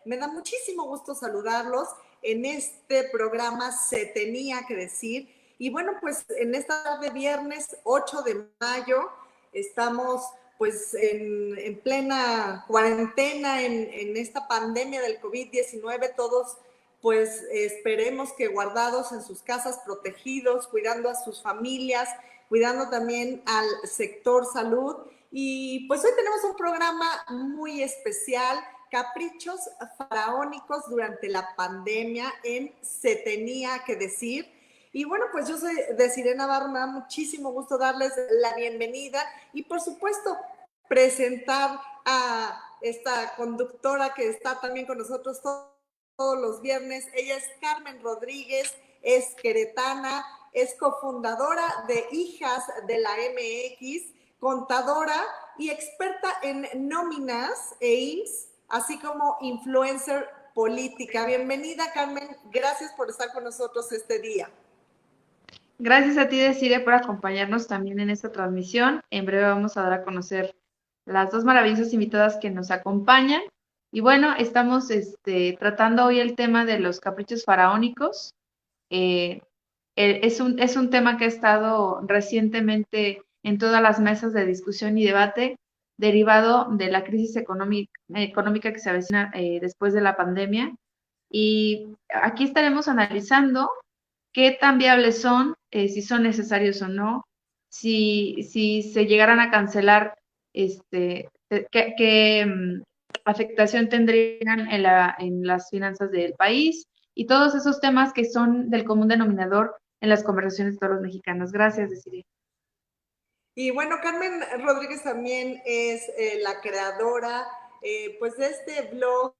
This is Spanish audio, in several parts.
Me da muchísimo gusto saludarlos en este programa Se Tenía que Decir. Y bueno, pues en esta tarde viernes 8 de mayo estamos pues en plena cuarentena, en esta pandemia del COVID-19, todos pues esperemos que guardados en sus casas, protegidos, cuidando a sus familias, cuidando también al sector salud. Y pues hoy tenemos un programa muy especial, caprichos faraónicos durante la pandemia en Se Tenía que Decir. Y bueno, pues yo soy Desiree Navarro, me da muchísimo gusto darles la bienvenida y por supuesto presentar a esta conductora que está también con nosotros todos los viernes. Ella es Carmen Rodríguez, es queretana, es cofundadora de Hijas de la MX, contadora y experta en nóminas e IMSS, así como influencer política. Bienvenida, Carmen. Gracias por estar con nosotros este día. Gracias a ti, Desiree, por acompañarnos también en esta transmisión. En breve vamos a dar a conocer las dos maravillosas invitadas que nos acompañan. Y bueno, estamos tratando hoy el tema de los caprichos faraónicos. Es un tema que ha estado recientemente en todas las mesas de discusión y debate, derivado de la crisis económica que se avecina después de la pandemia. Y aquí estaremos analizando qué tan viables son, si son necesarios o no, si se llegaran a cancelar, qué afectación tendrían en las finanzas del país y todos esos temas que son del común denominador en las conversaciones de todos los mexicanos. Gracias, Desiree. Y bueno, Carmen Rodríguez también es la creadora pues de este blog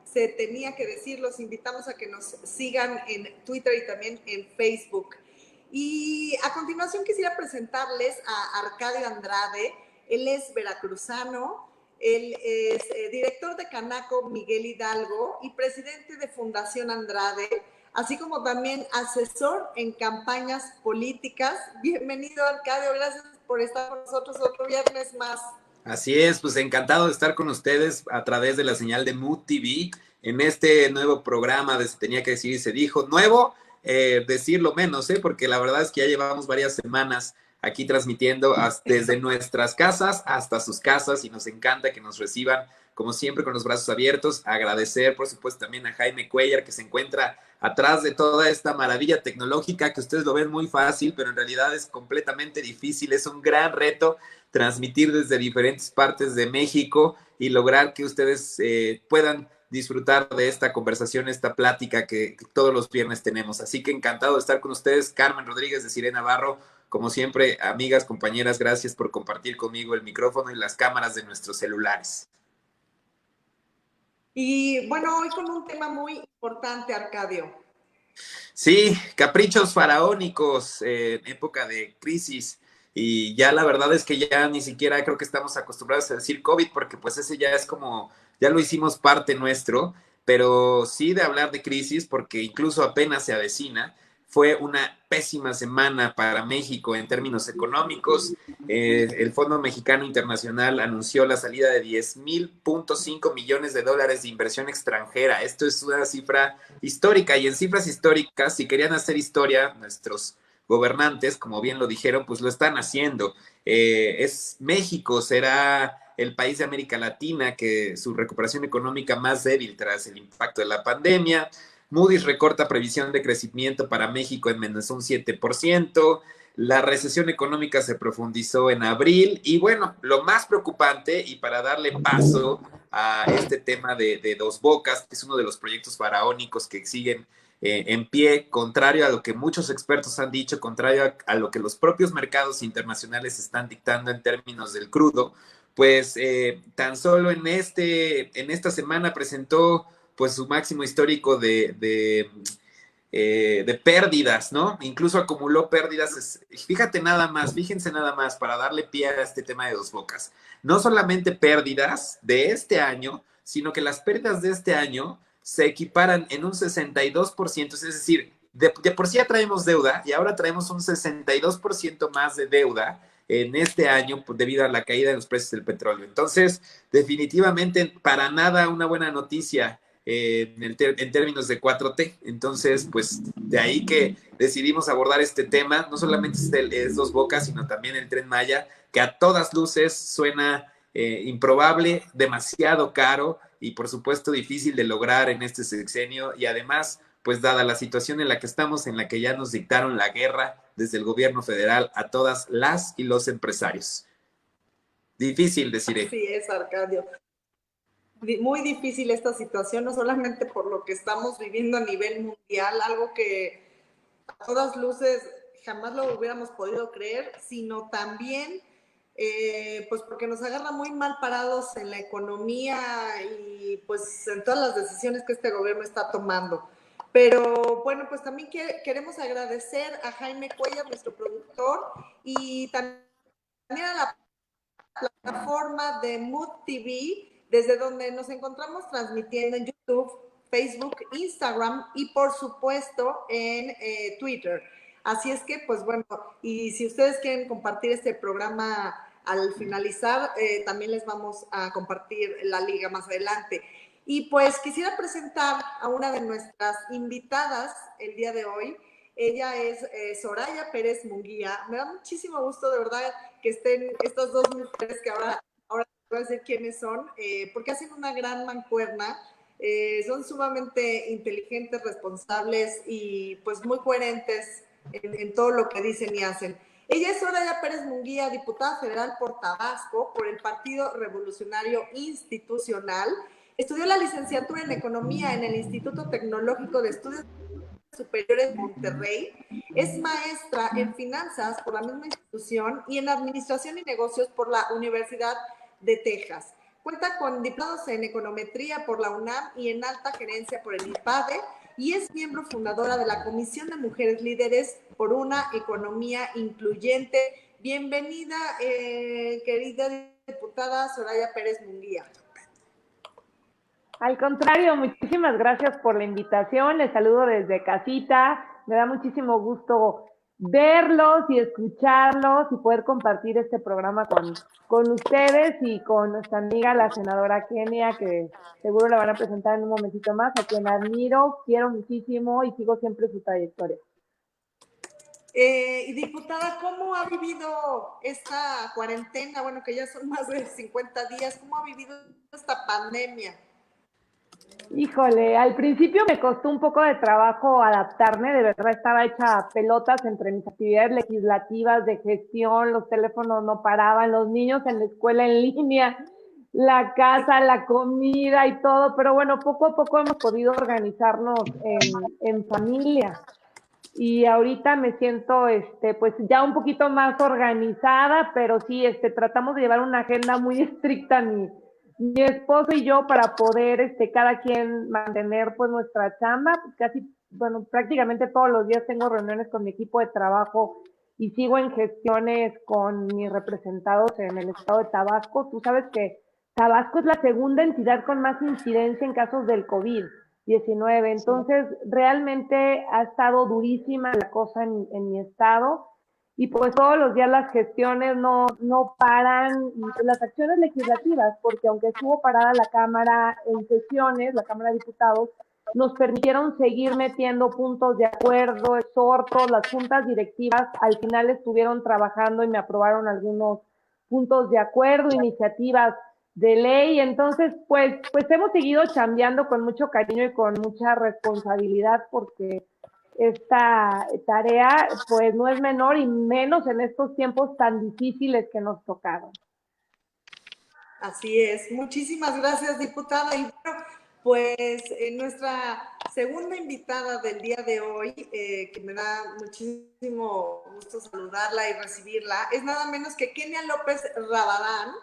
Se Tenía que Decir. Los invitamos a que nos sigan en Twitter y también en Facebook. Y a continuación quisiera presentarles a Arcadio Andrade. Él es veracruzano, él es director de Canaco Miguel Hidalgo y presidente de Fundación Andrade, así como también asesor en campañas políticas. Bienvenido, Arcadio, gracias por estar con nosotros otro viernes más. Así es, pues encantado de estar con ustedes a través de la señal de Mood TV en este nuevo programa de Se Tenía que Decir y Se Dijo. Nuevo, decirlo menos, porque la verdad es que ya llevamos varias semanas aquí transmitiendo desde nuestras casas hasta sus casas y nos encanta que nos reciban, como siempre, con los brazos abiertos. Agradecer, por supuesto, también a Jaime Cuellar, que se encuentra atrás de toda esta maravilla tecnológica, que ustedes lo ven muy fácil, pero en realidad es completamente difícil, es un gran reto transmitir desde diferentes partes de México y lograr que ustedes puedan disfrutar de esta conversación, esta plática que todos los viernes tenemos. Así que encantado de estar con ustedes. Carmen Rodríguez, Desiree Navarro, como siempre, amigas, compañeras, gracias por compartir conmigo el micrófono y las cámaras de nuestros celulares. Y bueno, hoy con un tema muy importante, Arcadio. Sí, caprichos faraónicos en época de crisis. Y ya la verdad es que ya ni siquiera creo que estamos acostumbrados a decir COVID, porque pues ese ya es como, ya lo hicimos parte nuestro, pero sí de hablar de crisis, porque incluso apenas se avecina. Fue una pésima semana para México en términos económicos. El Fondo Mexicano Internacional anunció la salida de 10.5 millones de dólares de inversión extranjera. Esto es una cifra histórica, y en cifras históricas, si querían hacer historia, nuestros gobernantes, como bien lo dijeron, pues lo están haciendo. México será el país de América Latina que su recuperación económica más débil tras el impacto de la pandemia. Moody's recorta previsión de crecimiento para México en menos un 7%. La recesión económica se profundizó en abril. Y bueno, lo más preocupante, y para darle paso a este tema de Dos Bocas, que es uno de los proyectos faraónicos que siguen en pie, contrario a lo que muchos expertos han dicho, contrario a lo que los propios mercados internacionales están dictando en términos del crudo, pues tan solo en esta semana presentó pues su máximo histórico de pérdidas, ¿no? Incluso acumuló pérdidas. Fíjense nada más, para darle pie a este tema de Dos Bocas. No solamente pérdidas de este año, sino que las pérdidas de este año se equiparan en un 62%, es decir, de por sí ya traemos deuda y ahora traemos un 62% más de deuda en este año debido a la caída de los precios del petróleo. Entonces, definitivamente para nada una buena noticia en términos de 4T. Entonces, pues de ahí que decidimos abordar este tema, no solamente es Dos Bocas, sino también el Tren Maya, que a todas luces suena improbable, demasiado caro y por supuesto difícil de lograr en este sexenio, y además, pues dada la situación en la que estamos, en la que ya nos dictaron la guerra desde el gobierno federal a todas las y los empresarios. Difícil, deciré. Así es, Arcadio. Muy difícil esta situación, no solamente por lo que estamos viviendo a nivel mundial, algo que a todas luces jamás lo hubiéramos podido creer, sino también pues porque nos agarra muy mal parados en la economía y pues en todas las decisiones que este gobierno está tomando. Pero bueno, pues también queremos agradecer a Jaime Cuellar, nuestro productor, y también a la plataforma de Mood TV, desde donde nos encontramos transmitiendo en YouTube, Facebook, Instagram y por supuesto en Twitter. Así es que, pues bueno, y si ustedes quieren compartir este programa al finalizar, también les vamos a compartir la liga más adelante. Y pues quisiera presentar a una de nuestras invitadas el día de hoy. Ella es Soraya Pérez Munguía. Me da muchísimo gusto, de verdad, que estén estas dos mujeres que ahora voy a decir quiénes son, porque hacen una gran mancuerna. Son sumamente inteligentes, responsables y pues muy coherentes en todo lo que dicen y hacen. Ella es Soraya Pérez Munguía, diputada federal por Tabasco, por el Partido Revolucionario Institucional. Estudió la licenciatura en Economía en el Instituto Tecnológico de Estudios Superiores de Monterrey. Es maestra en Finanzas por la misma institución y en Administración y Negocios por la Universidad de Texas. Cuenta con diplomados en Econometría por la UNAM y en Alta Gerencia por el IPADE, y es miembro fundadora de la Comisión de Mujeres Líderes por una Economía Incluyente. Bienvenida, querida diputada Soraya Pérez Munguía. Al contrario, muchísimas gracias por la invitación. Les saludo desde casita. Me da muchísimo gusto verlos y escucharlos y poder compartir este programa con ustedes y con nuestra amiga la senadora Kenia, que seguro la van a presentar en un momentito más, a quien admiro, quiero muchísimo y sigo siempre su trayectoria. Y diputada, ¿cómo ha vivido esta cuarentena? Bueno, que ya son más de 50 días. ¿Cómo ha vivido esta pandemia? Híjole, al principio me costó un poco de trabajo adaptarme, de verdad estaba hecha a pelotas entre mis actividades legislativas, de gestión, los teléfonos no paraban, los niños en la escuela en línea, la casa, la comida y todo, pero bueno, poco a poco hemos podido organizarnos en familia. Y ahorita me siento pues ya un poquito más organizada, pero sí, tratamos de llevar una agenda muy estricta mi esposo y yo para poder cada quien mantener pues nuestra chamba. Bueno, prácticamente todos los días tengo reuniones con mi equipo de trabajo y sigo en gestiones con mis representados en el estado de Tabasco. Tú sabes que Tabasco es la segunda entidad con más incidencia en casos del COVID-19, entonces realmente ha estado durísima la cosa en mi estado. Y pues todos los días las gestiones no paran, y las acciones legislativas, porque aunque estuvo parada la Cámara en sesiones, la Cámara de Diputados, nos permitieron seguir metiendo puntos de acuerdo, exhortos, las juntas directivas al final estuvieron trabajando y me aprobaron algunos puntos de acuerdo, iniciativas de ley. Entonces pues hemos seguido chambeando con mucho cariño y con mucha responsabilidad, porque esta tarea pues no es menor, y menos en estos tiempos tan difíciles que nos tocaron. Así es. Muchísimas gracias, diputada. Y bueno, pues nuestra segunda invitada del día de hoy, que me da muchísimo gusto saludarla y recibirla, es nada menos que Kenia López Rabadán.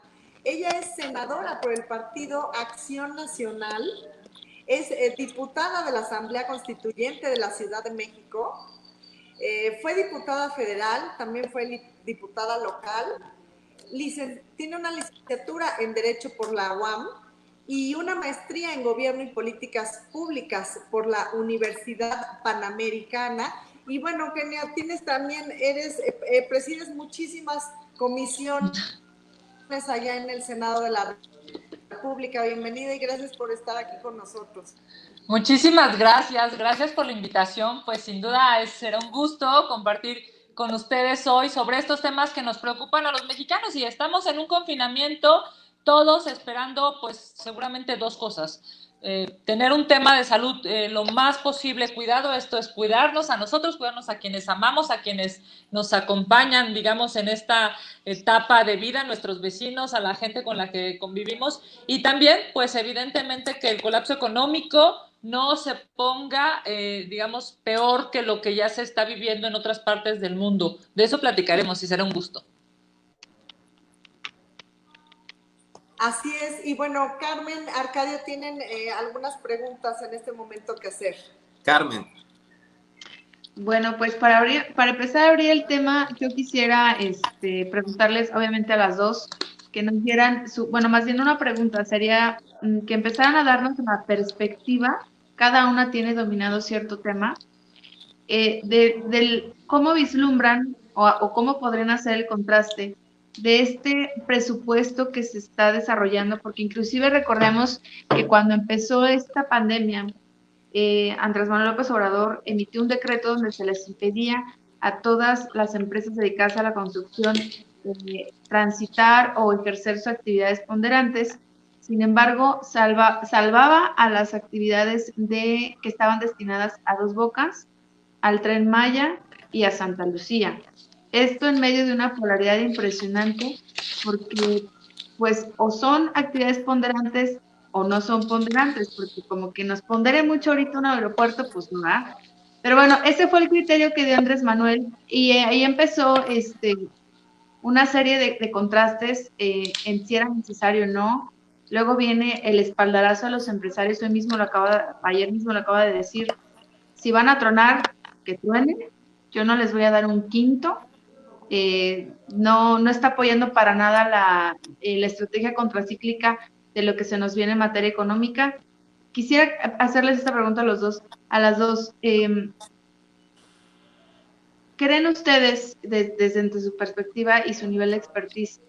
Ella es senadora por el Partido Acción Nacional. Es diputada de la Asamblea Constituyente de la Ciudad de México, fue diputada federal, también fue diputada local, tiene una licenciatura en Derecho por la UAM y una maestría en Gobierno y Políticas Públicas por la Universidad Panamericana. Y bueno, Kenia, presides muchísimas comisiones allá en el Senado de la República. Bienvenida y gracias por estar aquí con nosotros. Muchísimas gracias por la invitación, pues sin duda será un gusto compartir con ustedes hoy sobre estos temas que nos preocupan a los mexicanos y estamos en un confinamiento, todos esperando pues seguramente dos cosas. Tener un tema de salud lo más posible cuidado, esto es cuidarnos a nosotros, cuidarnos a quienes amamos, a quienes nos acompañan, digamos, en esta etapa de vida, nuestros vecinos, a la gente con la que convivimos y también, pues evidentemente que el colapso económico no se ponga, digamos, peor que lo que ya se está viviendo en otras partes del mundo. De eso platicaremos y será un gusto. Así es, y bueno, Carmen, Arcadio, tienen algunas preguntas en este momento que hacer. Carmen. Bueno, pues para empezar a abrir el tema, yo quisiera preguntarles, obviamente, a las dos, que nos dieran bueno, más bien una pregunta, sería que empezaran a darnos una perspectiva, cada una tiene dominado cierto tema, del cómo vislumbran o cómo podrían hacer el contraste de este presupuesto que se está desarrollando, porque inclusive recordemos que cuando empezó esta pandemia, Andrés Manuel López Obrador emitió un decreto donde se les impedía a todas las empresas dedicadas a la construcción transitar o ejercer sus actividades ponderantes. Sin embargo, salvaba a las actividades que estaban destinadas a Dos Bocas, al Tren Maya y a Santa Lucía. Esto en medio de una polaridad impresionante porque pues o son actividades ponderantes o no son ponderantes, porque como que nos pondere mucho ahorita un aeropuerto, pues no va. Pero bueno, ese fue el criterio que dio Andrés Manuel y ahí empezó una serie de contrastes en si era necesario o no. Luego viene el espaldarazo a los empresarios, ayer mismo lo acaba de decir, si van a tronar, que truenen, yo no les voy a dar un quinto. No está apoyando para nada la estrategia contracíclica de lo que se nos viene en materia económica. Quisiera hacerles esta pregunta a las dos. ¿Creen ustedes, desde su perspectiva y su nivel de expertise,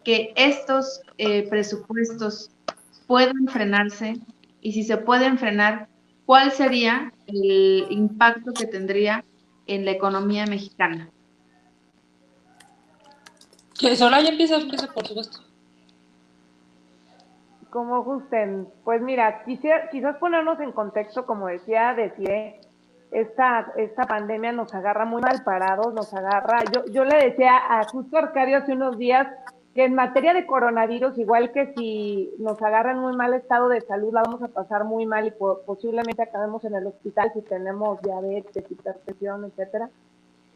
que estos presupuestos pueden frenarse? Y si se pueden frenar, ¿cuál sería el impacto que tendría en la economía mexicana? Que Soraya empieza por supuesto. Como gusten. Pues mira, quizás ponernos en contexto, como decía Desiree, esta pandemia nos agarra muy mal parados, nos agarra, yo le decía a justo Arcadio hace unos días que en materia de coronavirus, igual que si nos agarra en muy mal estado de salud, la vamos a pasar muy mal y posiblemente acabemos en el hospital si tenemos diabetes, hipertensión, etcétera.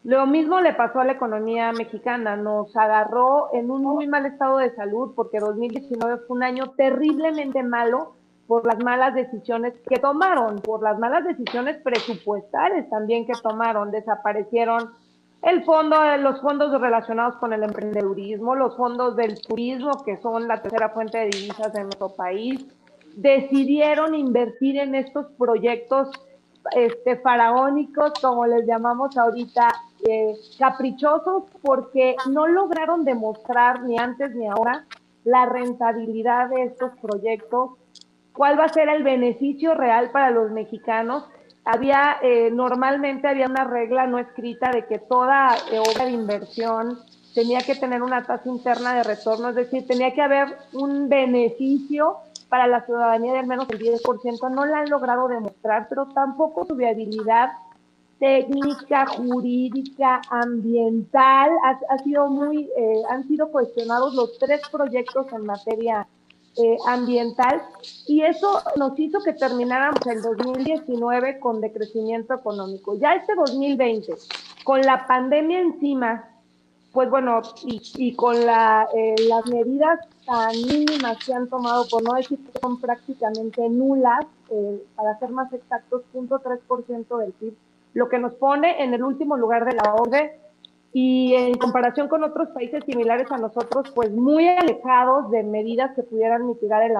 Lo mismo le pasó a la economía mexicana, nos agarró en un muy mal estado de salud porque 2019 fue un año terriblemente malo por las malas decisiones que tomaron, por las malas decisiones presupuestales también que tomaron. Desaparecieron los fondos relacionados con el emprendedurismo, los fondos del turismo, que son la tercera fuente de divisas de nuestro país. Decidieron invertir en estos proyectos faraónicos, como les llamamos ahorita, caprichosos, porque no lograron demostrar ni antes ni ahora la rentabilidad de estos proyectos, cuál va a ser el beneficio real para los mexicanos. Normalmente había una regla no escrita de que toda obra de inversión tenía que tener una tasa interna de retorno, es decir, tenía que haber un beneficio para la ciudadanía de al menos el 10%, no la han logrado demostrar, pero tampoco su viabilidad técnica, jurídica, ambiental, han sido cuestionados los 3 proyectos en materia ambiental, y eso nos hizo que termináramos el 2019 con decrecimiento económico. Ya este 2020, con la pandemia encima, pues bueno, y con las medidas tan mínimas que han tomado, por no decir que son prácticamente nulas, para ser más exactos, 0.3% del PIB, lo que nos pone en el último lugar de la OCDE, y en comparación con otros países similares a nosotros, pues muy alejados de medidas que pudieran mitigar el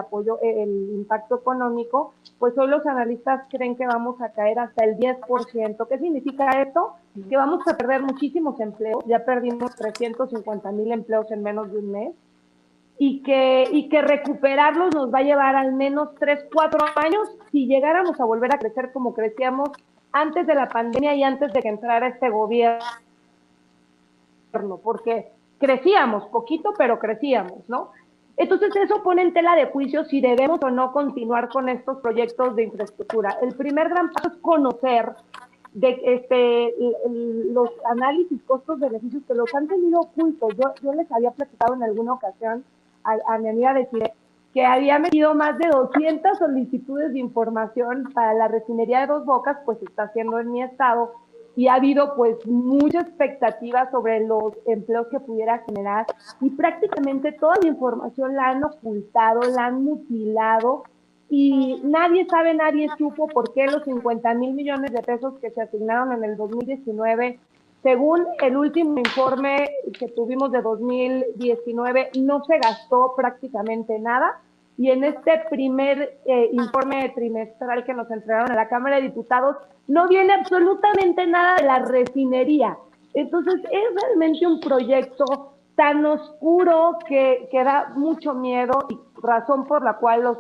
impacto económico, pues hoy los analistas creen que vamos a caer hasta el 10%. ¿Qué significa esto? Que vamos a perder muchísimos empleos, ya perdimos 350,000 empleos en menos de un mes, y que recuperarlos nos va a llevar al menos 3, 4 años si llegáramos a volver a crecer como crecíamos antes de la pandemia y antes de que entrara este gobierno, porque crecíamos poquito, pero crecíamos, ¿no? Entonces eso pone en tela de juicio si debemos o no continuar con estos proyectos de infraestructura. El primer gran paso es conocer los análisis costos-beneficios que los han tenido ocultos. Yo les había platicado en alguna ocasión a mi amiga de Chile que había metido más de 200 solicitudes de información para la refinería de Dos Bocas, pues se está haciendo en mi estado, y ha habido pues mucha expectativa sobre los empleos que pudiera generar, y prácticamente toda la información la han ocultado, la han mutilado, y nadie sabe, nadie supo por qué los 50,000 millones de pesos que se asignaron en el 2019, según el último informe que tuvimos de 2019, no se gastó prácticamente nada. Y en este primer informe trimestral que nos entregaron a la Cámara de Diputados, no viene absolutamente nada de la refinería. Entonces, es realmente un proyecto tan oscuro que da mucho miedo, y razón por la cual los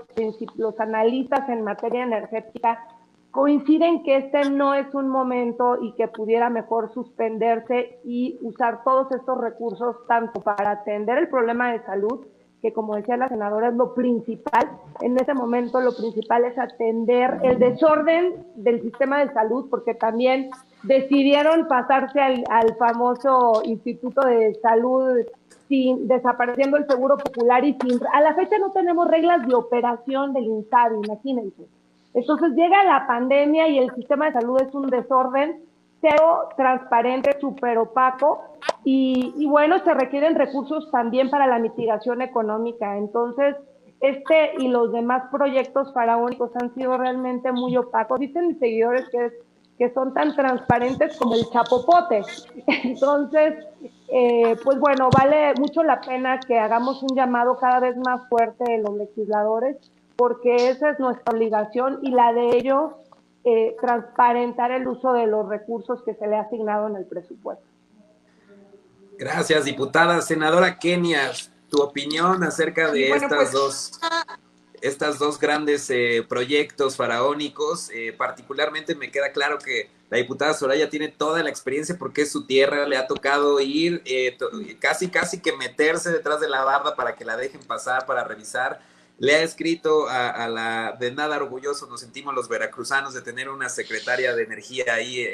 analistas en materia energética coinciden que este no es un momento y que pudiera mejor suspenderse y usar todos estos recursos tanto para atender el problema de salud, que como decía la senadora es lo principal. En este momento lo principal es atender el desorden del sistema de salud, porque también decidieron pasarse al famoso Instituto de Salud, desapareciendo el Seguro Popular, y a la fecha no tenemos reglas de operación del INSABI, imagínense. Entonces llega la pandemia y el sistema de salud es un desorden, cero transparente, súper opaco, y bueno, se requieren recursos también para la mitigación económica. Entonces, y los demás proyectos faraónicos han sido realmente muy opacos. Dicen mis seguidores que son tan transparentes como el chapopote. Entonces, pues bueno, vale mucho la pena que hagamos un llamado cada vez más fuerte de los legisladores, porque esa es nuestra obligación, y la de ellos, transparentar el uso de los recursos que se le ha asignado en el presupuesto. Gracias, diputada. Senadora Kenia, tu opinión acerca de estas dos grandes proyectos faraónicos. Particularmente me queda claro que la diputada Soraya tiene toda la experiencia porque es su tierra, le ha tocado ir casi que meterse detrás de la barda para que la dejen pasar, para revisar. Le ha escrito de nada orgullosos nos sentimos los veracruzanos de tener una secretaria de energía ahí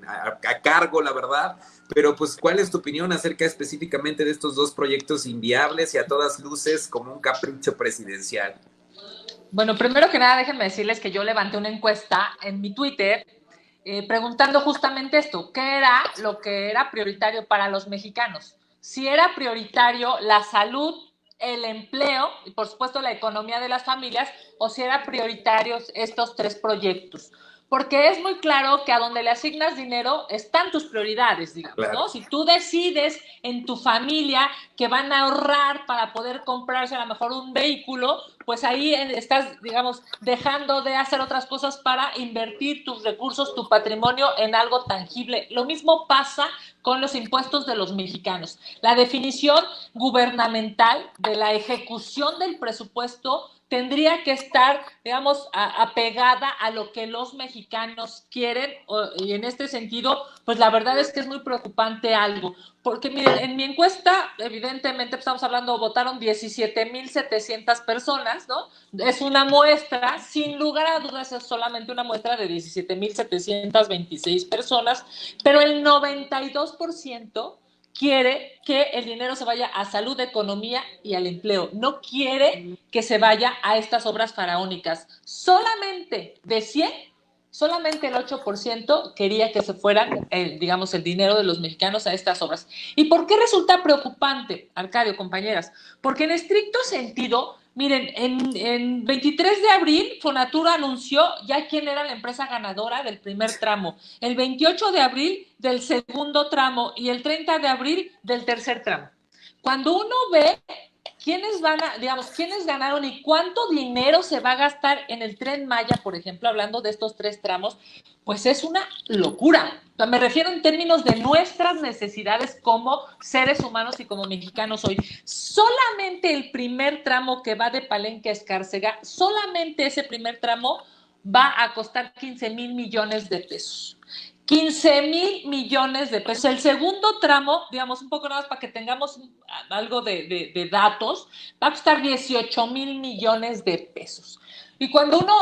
a cargo, la verdad. Pero pues, ¿cuál es tu opinión acerca específicamente de estos dos proyectos inviables y a todas luces como un capricho presidencial? Bueno, primero que nada, déjenme decirles que yo levanté una encuesta en mi Twitter preguntando justamente esto: ¿qué era lo que era prioritario para los mexicanos? Si era prioritario la salud, el empleo y por supuesto la economía de las familias, o si eran prioritarios estos tres proyectos. Porque es muy claro que a donde le asignas dinero están tus prioridades, digamos, claro, ¿no? Si tú decides en tu familia que van a ahorrar para poder comprarse a lo mejor un vehículo, pues ahí estás, digamos, dejando de hacer otras cosas para invertir tus recursos, tu patrimonio en algo tangible. Lo mismo pasa con los impuestos de los mexicanos. La definición gubernamental de la ejecución del presupuesto tendría que estar, digamos, apegada a lo que los mexicanos quieren, y en este sentido, pues la verdad es que es muy preocupante algo, porque miren, en mi encuesta, evidentemente, estamos hablando, votaron 17,700 personas, ¿no? Es una muestra, sin lugar a dudas, es solamente una muestra de 17,726 personas, pero el 92% quiere que el dinero se vaya a salud, economía y al empleo. No quiere que se vaya a estas obras faraónicas. Solamente de 100, solamente el 8% quería que se fueran, digamos, el dinero de los mexicanos a estas obras. ¿Y por qué resulta preocupante, Arcadio, compañeras? Porque en estricto sentido, Miren, en 23 de abril, Fonatura anunció ya quién era la empresa ganadora del primer tramo, el 28 de abril del segundo tramo y el 30 de abril del tercer tramo. Cuando uno ve quiénes ganaron y cuánto dinero se va a gastar en el Tren Maya, por ejemplo, hablando de estos 3 tramos, pues es una locura. O sea, me refiero en términos de nuestras necesidades como seres humanos y como mexicanos hoy. Solamente el primer tramo que va de Palenque a Escárcega, solamente ese primer tramo va a costar 15,000 millones de pesos. 15,000 millones de pesos. El segundo tramo, digamos, un poco nada más para que tengamos algo de datos, va a costar 18,000 millones de pesos. Y cuando uno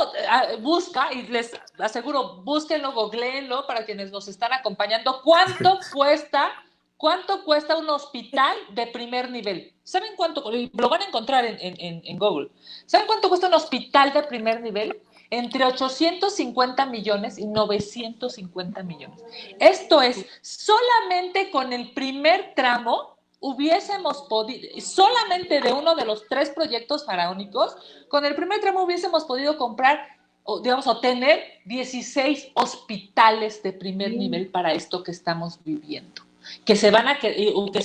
busca, y les aseguro, búsquenlo, googleenlo para quienes nos están acompañando, ¿cuánto cuesta un hospital de primer nivel? ¿Saben cuánto? Lo van a encontrar en Google. ¿Saben cuánto cuesta un hospital de primer nivel? Entre 850 millones y 950 millones. Esto es, solamente con el primer tramo hubiésemos podido, solamente de uno de los 3 proyectos faraónicos, con el primer tramo hubiésemos podido comprar, o tener 16 hospitales de primer nivel para esto que estamos viviendo, que se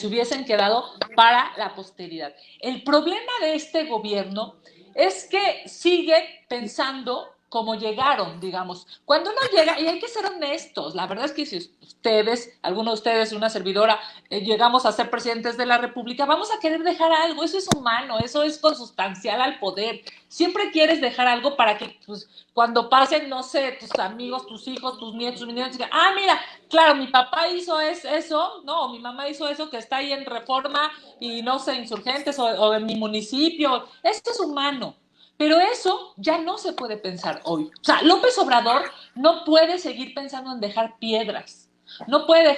hubiesen quedado para la posteridad. El problema de este gobierno es que siguen pensando como llegaron, digamos. Cuando uno llega, y hay que ser honestos, la verdad es que si ustedes, alguno de ustedes, una servidora, llegamos a ser presidentes de la República, vamos a querer dejar algo, eso es humano, eso es consustancial al poder. Siempre quieres dejar algo para que, pues, cuando pasen, no sé, tus amigos, tus hijos, tus nietos, tus nietos, digan, mira, claro, mi papá hizo eso, no, mi mamá hizo eso que está ahí en Reforma y no sé, Insurgentes o en mi municipio. Esto es humano. Pero eso ya no se puede pensar hoy. O sea, López Obrador no puede seguir pensando en dejar piedras, no puede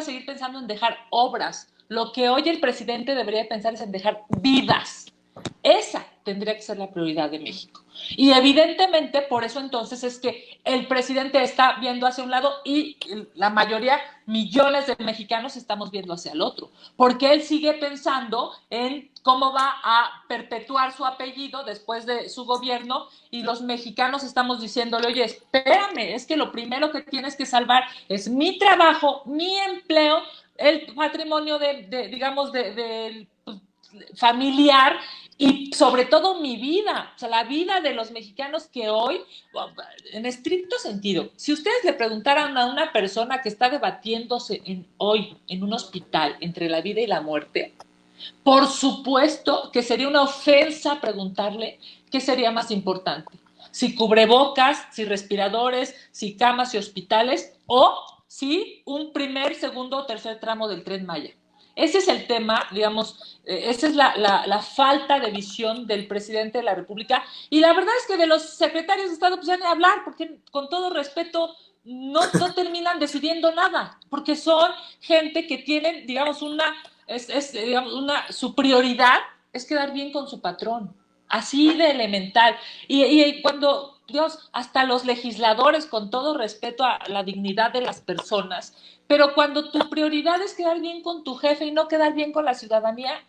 seguir pensando en dejar obras. Lo que hoy el presidente debería pensar es en dejar vidas. Esa tendría que ser la prioridad de México. Y evidentemente por eso entonces es que el presidente está viendo hacia un lado y la mayoría, millones de mexicanos, estamos viendo hacia el otro. Porque él sigue pensando en cómo va a perpetuar su apellido después de su gobierno y los mexicanos estamos diciéndole, oye, espérame, es que lo primero que tienes que salvar es mi trabajo, mi empleo, el patrimonio del familiar y sobre todo mi vida, o sea, la vida de los mexicanos que hoy, en estricto sentido, si ustedes le preguntaran a una persona que está debatiéndose hoy en un hospital entre la vida y la muerte, por supuesto que sería una ofensa preguntarle qué sería más importante, si cubrebocas, si respiradores, si camas y hospitales o si un primer, segundo o tercer tramo del Tren Maya. Ese es el tema, digamos, esa es la falta de visión del presidente de la República. Y la verdad es que de los secretarios de Estado, pues ya ni hablar, porque con todo respeto, no terminan decidiendo nada, porque son gente que tienen, digamos, su prioridad es quedar bien con su patrón, así de elemental. Y cuando, Dios, hasta los legisladores, con todo respeto a la dignidad de las personas, pero cuando tu prioridad es quedar bien con tu jefe y no quedar bien con la ciudadanía,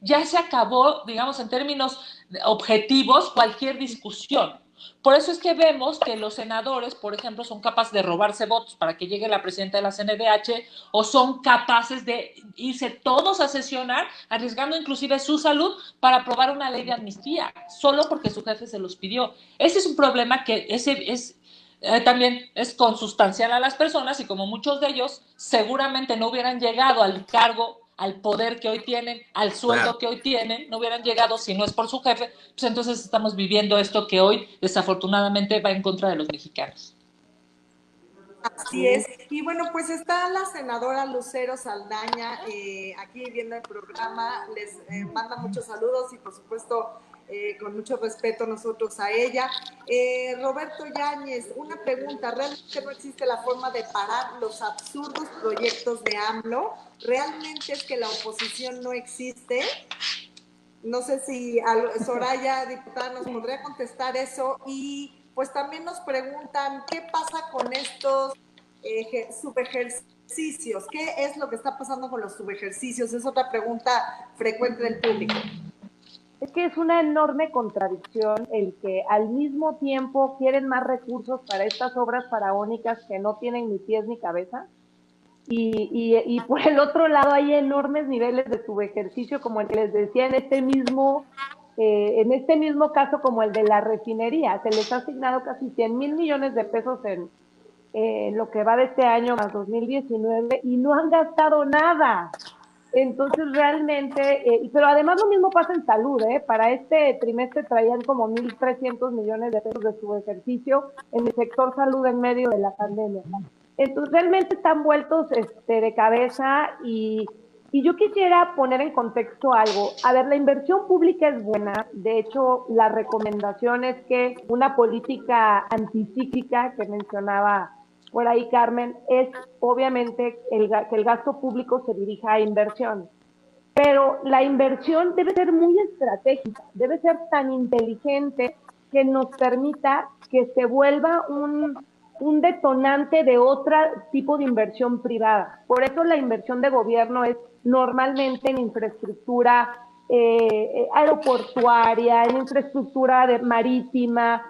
ya se acabó, digamos, en términos objetivos, cualquier discusión. Por eso es que vemos que los senadores, por ejemplo, son capaces de robarse votos para que llegue la presidenta de la CNDH o son capaces de irse todos a sesionar, arriesgando inclusive su salud para aprobar una ley de amnistía, solo porque su jefe se los pidió. Ese es un problema que también es consustancial a las personas y como muchos de ellos seguramente no hubieran llegado al cargo, al poder que hoy tienen, al sueldo que hoy tienen, no hubieran llegado si no es por su jefe, pues entonces estamos viviendo esto que hoy desafortunadamente va en contra de los mexicanos. Así es. Y bueno, pues está la senadora Lucero Saldaña aquí viendo el programa, les manda muchos saludos y por supuesto con mucho respeto nosotros a ella. Roberto Yáñez, una pregunta, ¿realmente no existe la forma de parar los absurdos proyectos de AMLO? ¿Realmente es que la oposición no existe? No sé si Soraya, diputada, nos podría contestar eso. Y pues también nos preguntan, ¿qué pasa con estos subejercicios? ¿Qué es lo que está pasando con los subejercicios? Es otra pregunta frecuente del público. que es una enorme contradicción el que al mismo tiempo quieren más recursos para estas obras faraónicas que no tienen ni pies ni cabeza, y por el otro lado hay enormes niveles de subejercicio, como el que les decía en este mismo caso como el de la refinería. Se les ha asignado casi 100,000 millones de pesos en lo que va de este año más 2019 y no han gastado nada. Entonces realmente, pero además lo mismo pasa en salud, para este trimestre traían como 1,300 millones de pesos de su ejercicio en el sector salud en medio de la pandemia. Entonces realmente están vueltos de cabeza y yo quisiera poner en contexto algo. A ver, la inversión pública es buena. De hecho, la recomendación es que una política anticíclica que mencionaba por ahí Carmen es obviamente que el gasto público se dirija a inversión. Pero la inversión debe ser muy estratégica, debe ser tan inteligente que nos permita que se vuelva un detonante de otro tipo de inversión privada. Por eso la inversión de gobierno es normalmente en infraestructura aeroportuaria, en infraestructura marítima,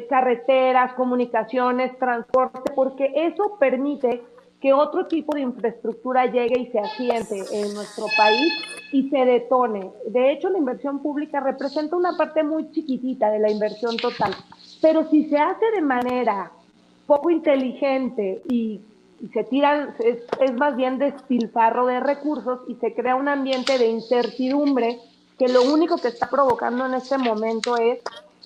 carreteras, comunicaciones, transporte, porque eso permite que otro tipo de infraestructura llegue y se asiente en nuestro país y se detone. De hecho, la inversión pública representa una parte muy chiquitita de la inversión total, pero si se hace de manera poco inteligente y se tiran, es más bien despilfarro de recursos y se crea un ambiente de incertidumbre que lo único que está provocando en este momento es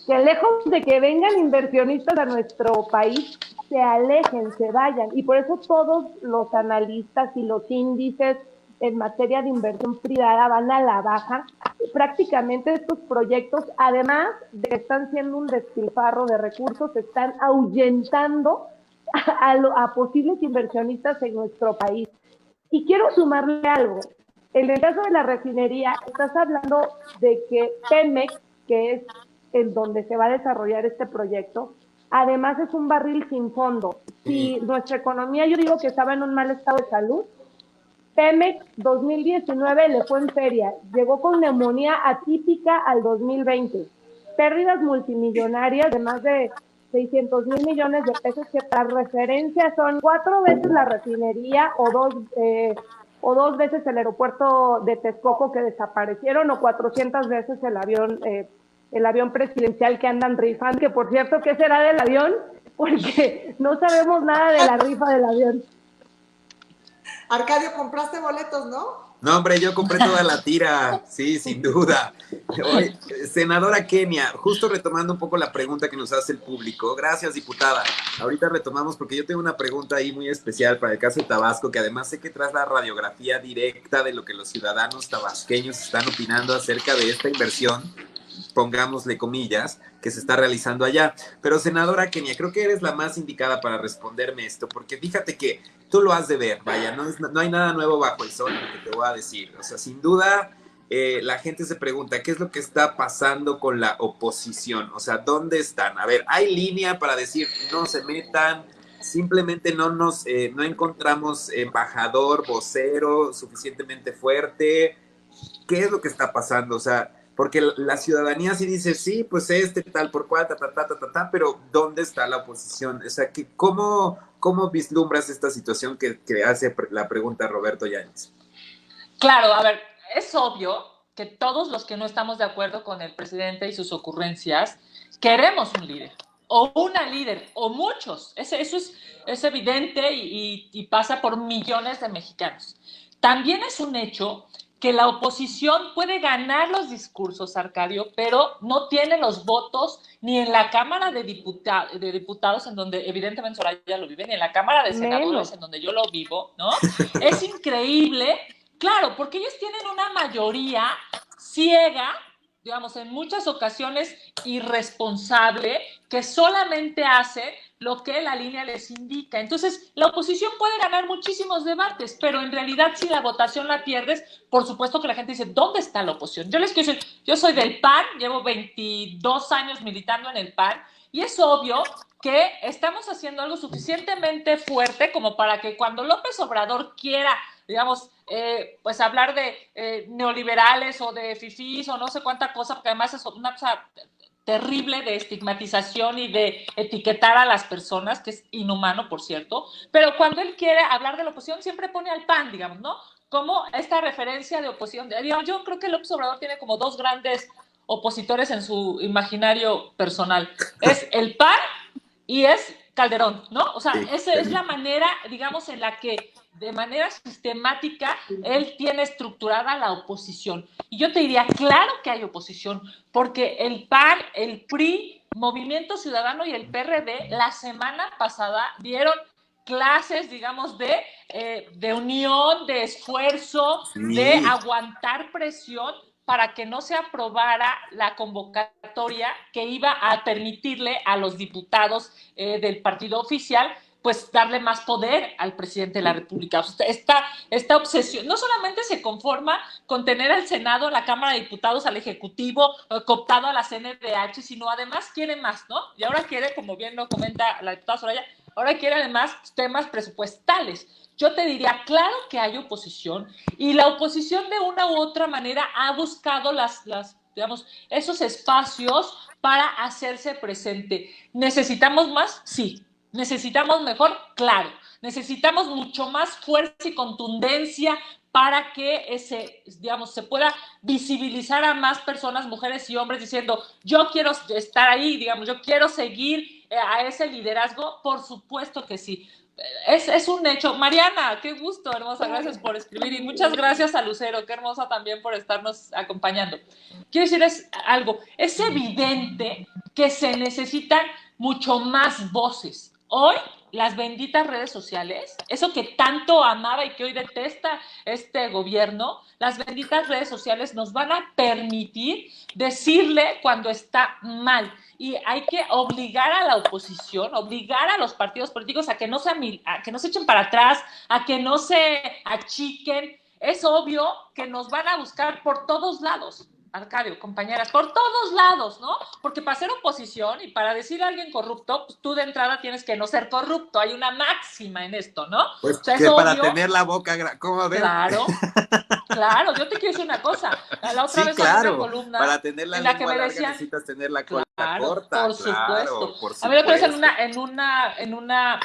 que lejos de que vengan inversionistas a nuestro país, se alejen, se vayan. Y por eso todos los analistas y los índices en materia de inversión privada van a la baja. Prácticamente estos proyectos, además de que están siendo un despilfarro de recursos, están ahuyentando a posibles inversionistas en nuestro país. Y quiero sumarle algo. En el caso de la refinería, estás hablando de que Pemex, que es en donde se va a desarrollar este proyecto, además es un barril sin fondo. Si nuestra economía, yo digo que estaba en un mal estado de salud, Pemex 2019 le fue en feria, llegó con neumonía atípica al 2020, pérdidas multimillonarias de más de 600,000 millones de pesos, que para referencia son 4 veces la refinería o dos veces el aeropuerto de Texcoco que desaparecieron, o 400 veces el avión presidencial que andan rifando, que por cierto, ¿qué será del avión? Porque no sabemos nada de la rifa del avión. Arcadio, compraste boletos, ¿no? No, hombre, yo compré toda la tira, sí, sin duda. Oye, senadora Kenia, justo retomando un poco la pregunta que nos hace el público. Gracias, diputada. Ahorita retomamos porque yo tengo una pregunta ahí muy especial para el caso de Tabasco, que además sé que trae la radiografía directa de lo que los ciudadanos tabasqueños están opinando acerca de esta inversión, pongámosle comillas, que se está realizando allá. Pero senadora Kenia, creo que eres la más indicada para responderme esto, porque fíjate que tú lo has de ver, vaya, no hay nada nuevo bajo el sol lo que te voy a decir. O sea, sin duda, la gente se pregunta, ¿qué es lo que está pasando con la oposición? O sea, ¿dónde están? A ver, ¿hay línea para decir no se metan? Simplemente no encontramos embajador, vocero suficientemente fuerte. ¿Qué es lo que está pasando? O sea, porque la ciudadanía sí dice, sí, pues tal por cual, pero ¿dónde está la oposición? O sea, ¿cómo vislumbras esta situación que hace la pregunta Roberto Yáñez? Claro, a ver, es obvio que todos los que no estamos de acuerdo con el presidente y sus ocurrencias, queremos un líder, o una líder, o muchos. Eso es evidente y pasa por millones de mexicanos. También es un hecho que la oposición puede ganar los discursos, Arcadio, pero no tiene los votos ni en la Cámara de Diputados, en donde evidentemente Soraya lo vive, ni en la Cámara de Senadores, en donde yo lo vivo, ¿no? Es increíble, claro, porque ellos tienen una mayoría ciega, digamos, en muchas ocasiones irresponsable, que solamente hace lo que la línea les indica. Entonces, la oposición puede ganar muchísimos debates, pero en realidad si la votación la pierdes, por supuesto que la gente dice, ¿dónde está la oposición? Yo les quiero decir, yo soy del PAN, llevo 22 años militando en el PAN, y es obvio que estamos haciendo algo suficientemente fuerte como para que cuando López Obrador quiera digamos, pues hablar de neoliberales o de fifís o no sé cuánta cosa, porque además es una cosa terrible de estigmatización y de etiquetar a las personas, que es inhumano, por cierto, pero cuando él quiere hablar de la oposición siempre pone al PAN, digamos, ¿no? Como esta referencia de oposición. Digamos, yo creo que López Obrador tiene como dos grandes opositores en su imaginario personal. Es el PAN y es Calderón, ¿no? O sea, Sí, esa es la manera, digamos, en la que de manera sistemática él tiene estructurada la oposición. Y yo te diría, claro que hay oposición, porque el PAN, el PRI, Movimiento Ciudadano y el PRD la semana pasada dieron clases, digamos, de unión, de esfuerzo, de sí, aguantar presión para que no se aprobara la convocatoria que iba a permitirle a los diputados del partido oficial pues darle más poder al presidente de la República. O sea, esta obsesión no solamente se conforma con tener al Senado, la Cámara de Diputados, al Ejecutivo, cooptado a la CNDH, sino además quiere más, ¿no? Y ahora quiere, como bien lo comenta la diputada Soraya, ahora quiere además temas presupuestales. Yo te diría, claro que hay oposición y la oposición de una u otra manera ha buscado digamos, esos espacios para hacerse presente. ¿Necesitamos más? Sí. ¿Necesitamos mejor? Claro. Necesitamos mucho más fuerza y contundencia para que digamos, se pueda visibilizar a más personas, mujeres y hombres, diciendo, yo quiero estar ahí, digamos, yo quiero seguir a ese liderazgo. Por supuesto que sí. Es un hecho. Mariana, qué gusto, hermosa, gracias por escribir y muchas gracias a Lucero, qué hermosa también por estarnos acompañando. Quiero decirles algo, es evidente que se necesitan mucho más voces. Hoy, las benditas redes sociales, eso que tanto amaba y que hoy detesta este gobierno, las benditas redes sociales nos van a permitir decirle cuando está mal. Y hay que obligar a la oposición, obligar a los partidos políticos a que no se echen para atrás, a que no se achiquen. Es obvio que nos van a buscar por todos lados, Arcadio, compañeras, por todos lados, ¿no? Porque para ser oposición y para decir a alguien corrupto, pues tú de entrada tienes que no ser corrupto. Hay una máxima en esto, ¿no? pues O sea, es que para obvio. tener la boca, ¿cómo ves? Claro, yo te quiero decir una cosa. La otra Sí, vez había una claro, columna para tener la en la que lengua me larga decían, necesitas tener la cola claro, corta, por supuesto. por A mí la otra vez supuesto. en una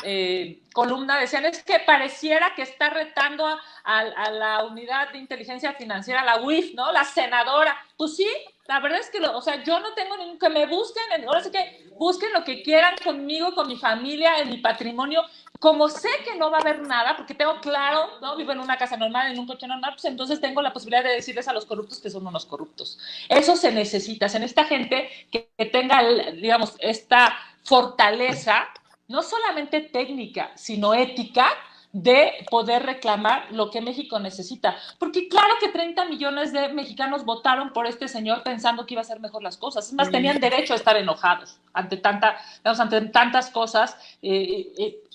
columna decían, es que pareciera que está retando a la unidad de inteligencia financiera, la UIF, ¿no? La senadora. Pues sí, la verdad es que, o sea, yo no tengo ningún, que me busquen, ahora sí que busquen lo que quieran conmigo, con mi familia, en mi patrimonio. Como sé que no va a haber nada, porque tengo claro, ¿no? Vivo en una casa normal, en un coche normal, pues entonces tengo la posibilidad de decirles a los corruptos que son unos corruptos. Eso se necesita, se necesita gente que tenga, digamos, esta fortaleza, no solamente técnica, sino ética, de poder reclamar lo que México necesita. Porque claro que 30 millones de mexicanos votaron por este señor pensando que iba a hacer mejor las cosas. Es más, tenían derecho a estar enojados ante tantas cosas,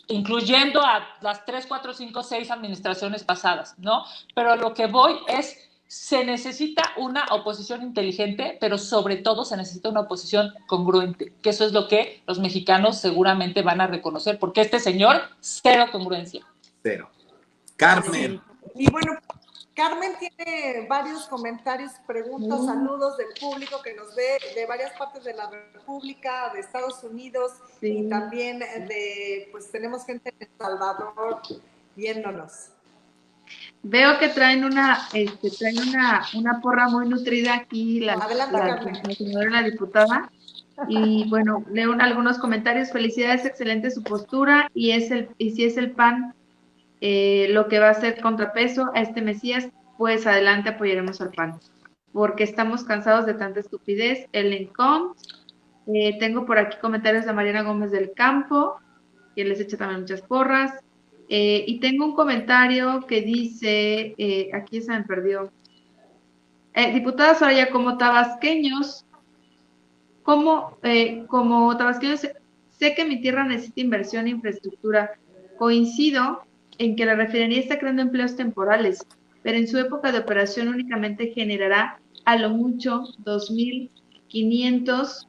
incluyendo a las 3, 4, 5, 6 administraciones pasadas, ¿no? Pero lo que voy es, se necesita una oposición inteligente, pero sobre todo se necesita una oposición congruente, que eso es lo que los mexicanos seguramente van a reconocer, porque este señor, cero congruencia. Cero. Carmen. Y bueno, Carmen tiene varios comentarios, preguntas, saludos del público que nos ve de varias partes de la República, de Estados Unidos, y también pues tenemos gente en El Salvador viéndonos. Veo que traen una porra muy nutrida aquí, Adelante, Carmen. la señora la diputada. Y bueno, leo algunos comentarios. Felicidades, excelente su postura. Y si es el PAN lo que va a ser contrapeso a este Mesías, pues adelante apoyaremos al PAN. Porque estamos cansados de tanta estupidez. Ellen Combs. Tengo por aquí comentarios de Mariana Gómez del Campo, que les echa también muchas porras. Y tengo un comentario que dice, aquí se me perdió. Diputada Soraya, como tabasqueños, sé que mi tierra necesita inversión e infraestructura. Coincido en que la refinería está creando empleos temporales, pero en su época de operación únicamente generará a lo mucho 2.500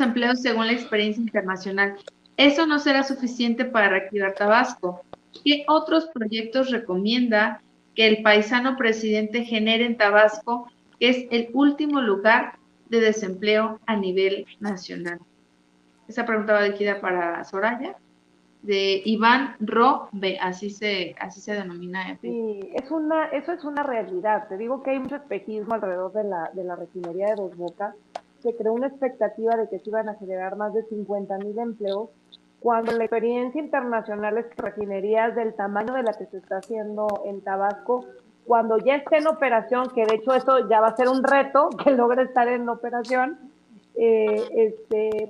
empleos según la experiencia internacional. Eso no será suficiente para reactivar Tabasco. ¿Qué otros proyectos recomienda que el paisano presidente genere en Tabasco, que es el último lugar de desempleo a nivel nacional? Esa pregunta va dirigida para Soraya, de Iván Robe, así se denomina. Sí, eso es una realidad. Te digo que hay mucho espejismo alrededor de la refinería de Dos Bocas. Se creó una expectativa de que se iban a generar más de 50,000 empleos, cuando la experiencia internacional es que refinerías del tamaño de la que se está haciendo en Tabasco, cuando ya esté en operación, que de hecho eso ya va a ser un reto, que logre estar en operación,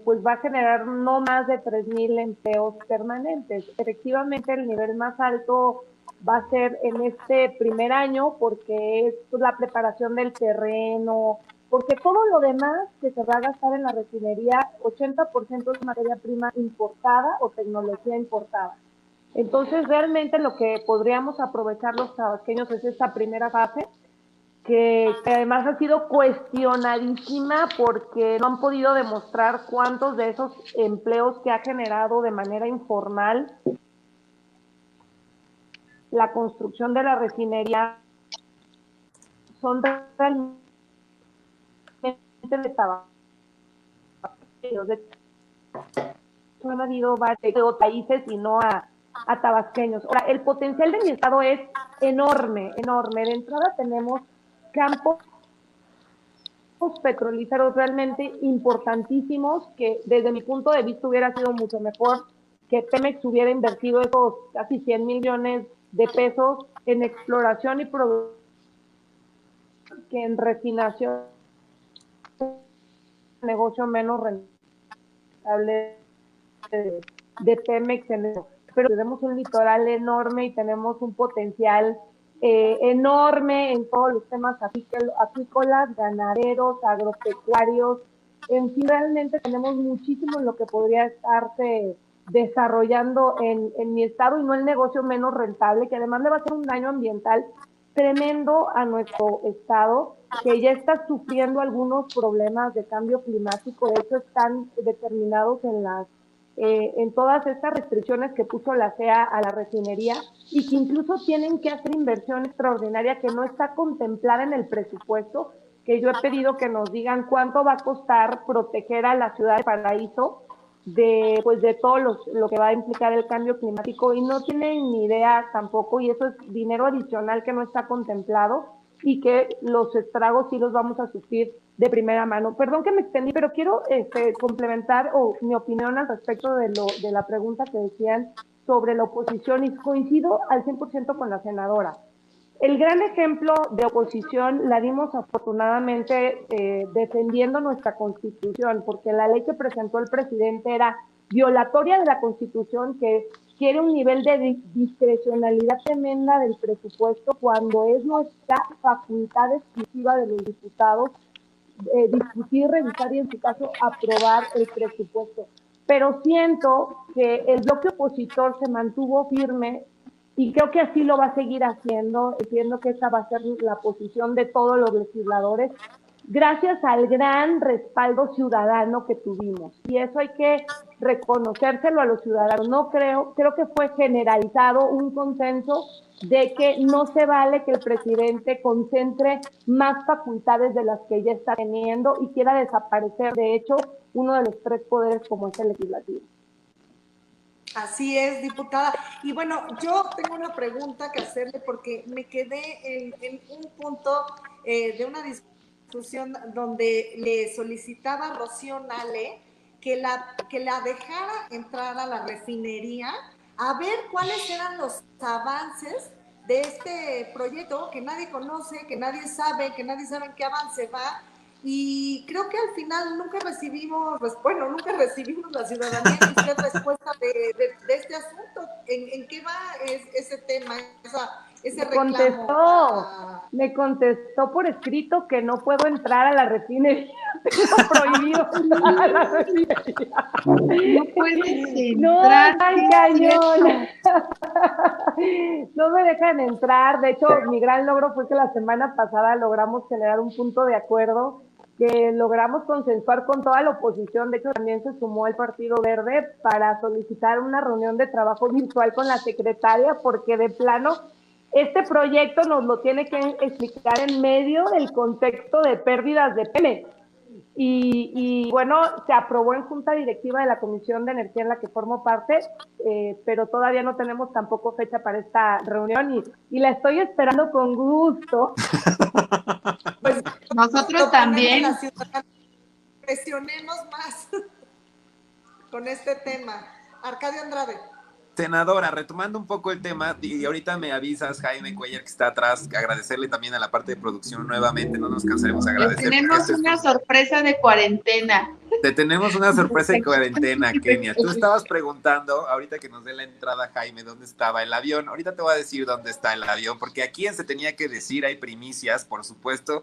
pues va a generar no más de 3,000 empleos permanentes. Efectivamente, el nivel más alto va a ser en este primer año, porque es pues, la preparación del terreno, porque todo lo demás que se va a gastar en la refinería, 80% es materia prima importada o tecnología importada. Entonces, realmente lo que podríamos aprovechar los tabasqueños es esta primera fase, que además ha sido cuestionadísima porque no han podido demostrar cuántos de esos empleos que ha generado de manera informal la construcción de la refinería son realmente de Tabasco. Han habido varios países y no a tabasqueños. Ahora, el potencial de mi estado es enorme, enorme. De entrada tenemos campos petrolíferos realmente importantísimos, que desde mi punto de vista hubiera sido mucho mejor que Pemex hubiera invertido esos casi 100 millones de pesos en exploración y producción que en refinación, negocio menos rentable de Pemex en eso. Pero tenemos un litoral enorme y tenemos un potencial enorme en todos los temas apícolas, ganaderos, agropecuarios. En fin, realmente tenemos muchísimo en lo que podría estarse desarrollando en mi estado, y no el negocio menos rentable, que además le va a hacer un daño ambiental tremendo a nuestro estado, que ya está sufriendo algunos problemas de cambio climático. De hecho, están determinados en todas estas restricciones que puso la CEA a la refinería, y que incluso tienen que hacer inversión extraordinaria que no está contemplada en el presupuesto, que yo he pedido que nos digan cuánto va a costar proteger a la ciudad de Paraíso de todo lo que va a implicar el cambio climático, y no tienen ni idea tampoco, y eso es dinero adicional que no está contemplado, y que los estragos sí los vamos a sufrir de primera mano. Perdón que me extendí, pero quiero complementar mi opinión al respecto de la pregunta que decían sobre la oposición, y coincido al 100% con la senadora. El gran ejemplo de oposición la dimos afortunadamente defendiendo nuestra Constitución, porque la ley que presentó el presidente era violatoria de la Constitución, que quiere un nivel de discrecionalidad tremenda del presupuesto, cuando es nuestra facultad exclusiva de los diputados discutir, revisar y en su caso aprobar el presupuesto. Pero siento que el bloque opositor se mantuvo firme, y creo que así lo va a seguir haciendo. Entiendo que esa va a ser la posición de todos los legisladores, gracias al gran respaldo ciudadano que tuvimos. Y eso hay que reconocérselo a los ciudadanos. No creo que fue generalizado un consenso de que no se vale que el presidente concentre más facultades de las que ya está teniendo y quiera desaparecer, de hecho, uno de los 3 poderes como es el legislativo. Así es, diputada. Y bueno, yo tengo una pregunta que hacerle, porque me quedé en un punto de una discusión donde le solicitaba a Rocío Nale que la dejara entrar a la refinería a ver cuáles eran los avances de este proyecto que nadie conoce, que nadie sabe en qué avance va. Y creo que al final nunca recibimos la ciudadanía respuesta de este asunto. ¿En qué va ese tema, ese reclamo? Me contestó por escrito que no puedo entrar a la refinería. Tengo prohibido entrar a la refinería. No puedes entrar. No, tan cañón. No me dejan entrar. De hecho, mi gran logro fue que la semana pasada logramos generar un punto de acuerdo que logramos consensuar con toda la oposición. De hecho, también se sumó el Partido Verde para solicitar una reunión de trabajo virtual con la secretaria, porque de plano este proyecto nos lo tiene que explicar en medio del contexto de pérdidas de Pemex. Y bueno, se aprobó en junta directiva de la Comisión de Energía en la que formo parte, pero todavía no tenemos tampoco fecha para esta reunión y la estoy esperando con gusto. Pues Nosotros también. La ciudadanía, presionemos más con este tema. Arcadio Andrade. Senadora, retomando un poco el tema, y ahorita me avisas, Jaime Cuellar, que está atrás, agradecerle también a la parte de producción nuevamente, no nos cansaremos de agradecer. Tenemos una sorpresa de cuarentena. Te tenemos una sorpresa de cuarentena, Kenia. Tú estabas preguntando, ahorita que nos dé la entrada, Jaime, ¿dónde estaba el avión? Ahorita te voy a decir dónde está el avión, porque aquí en Se Tenía que Decir hay primicias, por supuesto.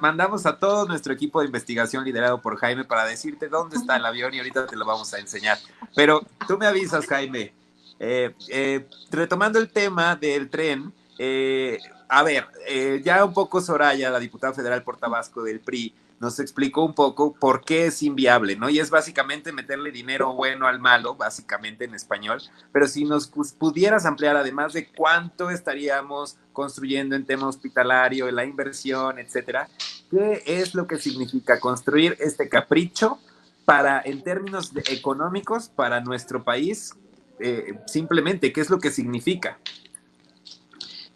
Mandamos a todo nuestro equipo de investigación liderado por Jaime para decirte dónde está el avión y ahorita te lo vamos a enseñar. Pero tú me avisas, Jaime. Retomando el tema del tren, ya un poco Soraya, la diputada federal por Tabasco del PRI, nos explicó un poco por qué es inviable, ¿no? Y es básicamente meterle dinero bueno al malo, básicamente en español, pero si nos pudieras ampliar, además de cuánto estaríamos construyendo en tema hospitalario, en la inversión, etcétera, ¿qué es lo que significa construir este capricho en términos económicos para nuestro país? Simplemente, ¿qué es lo que significa?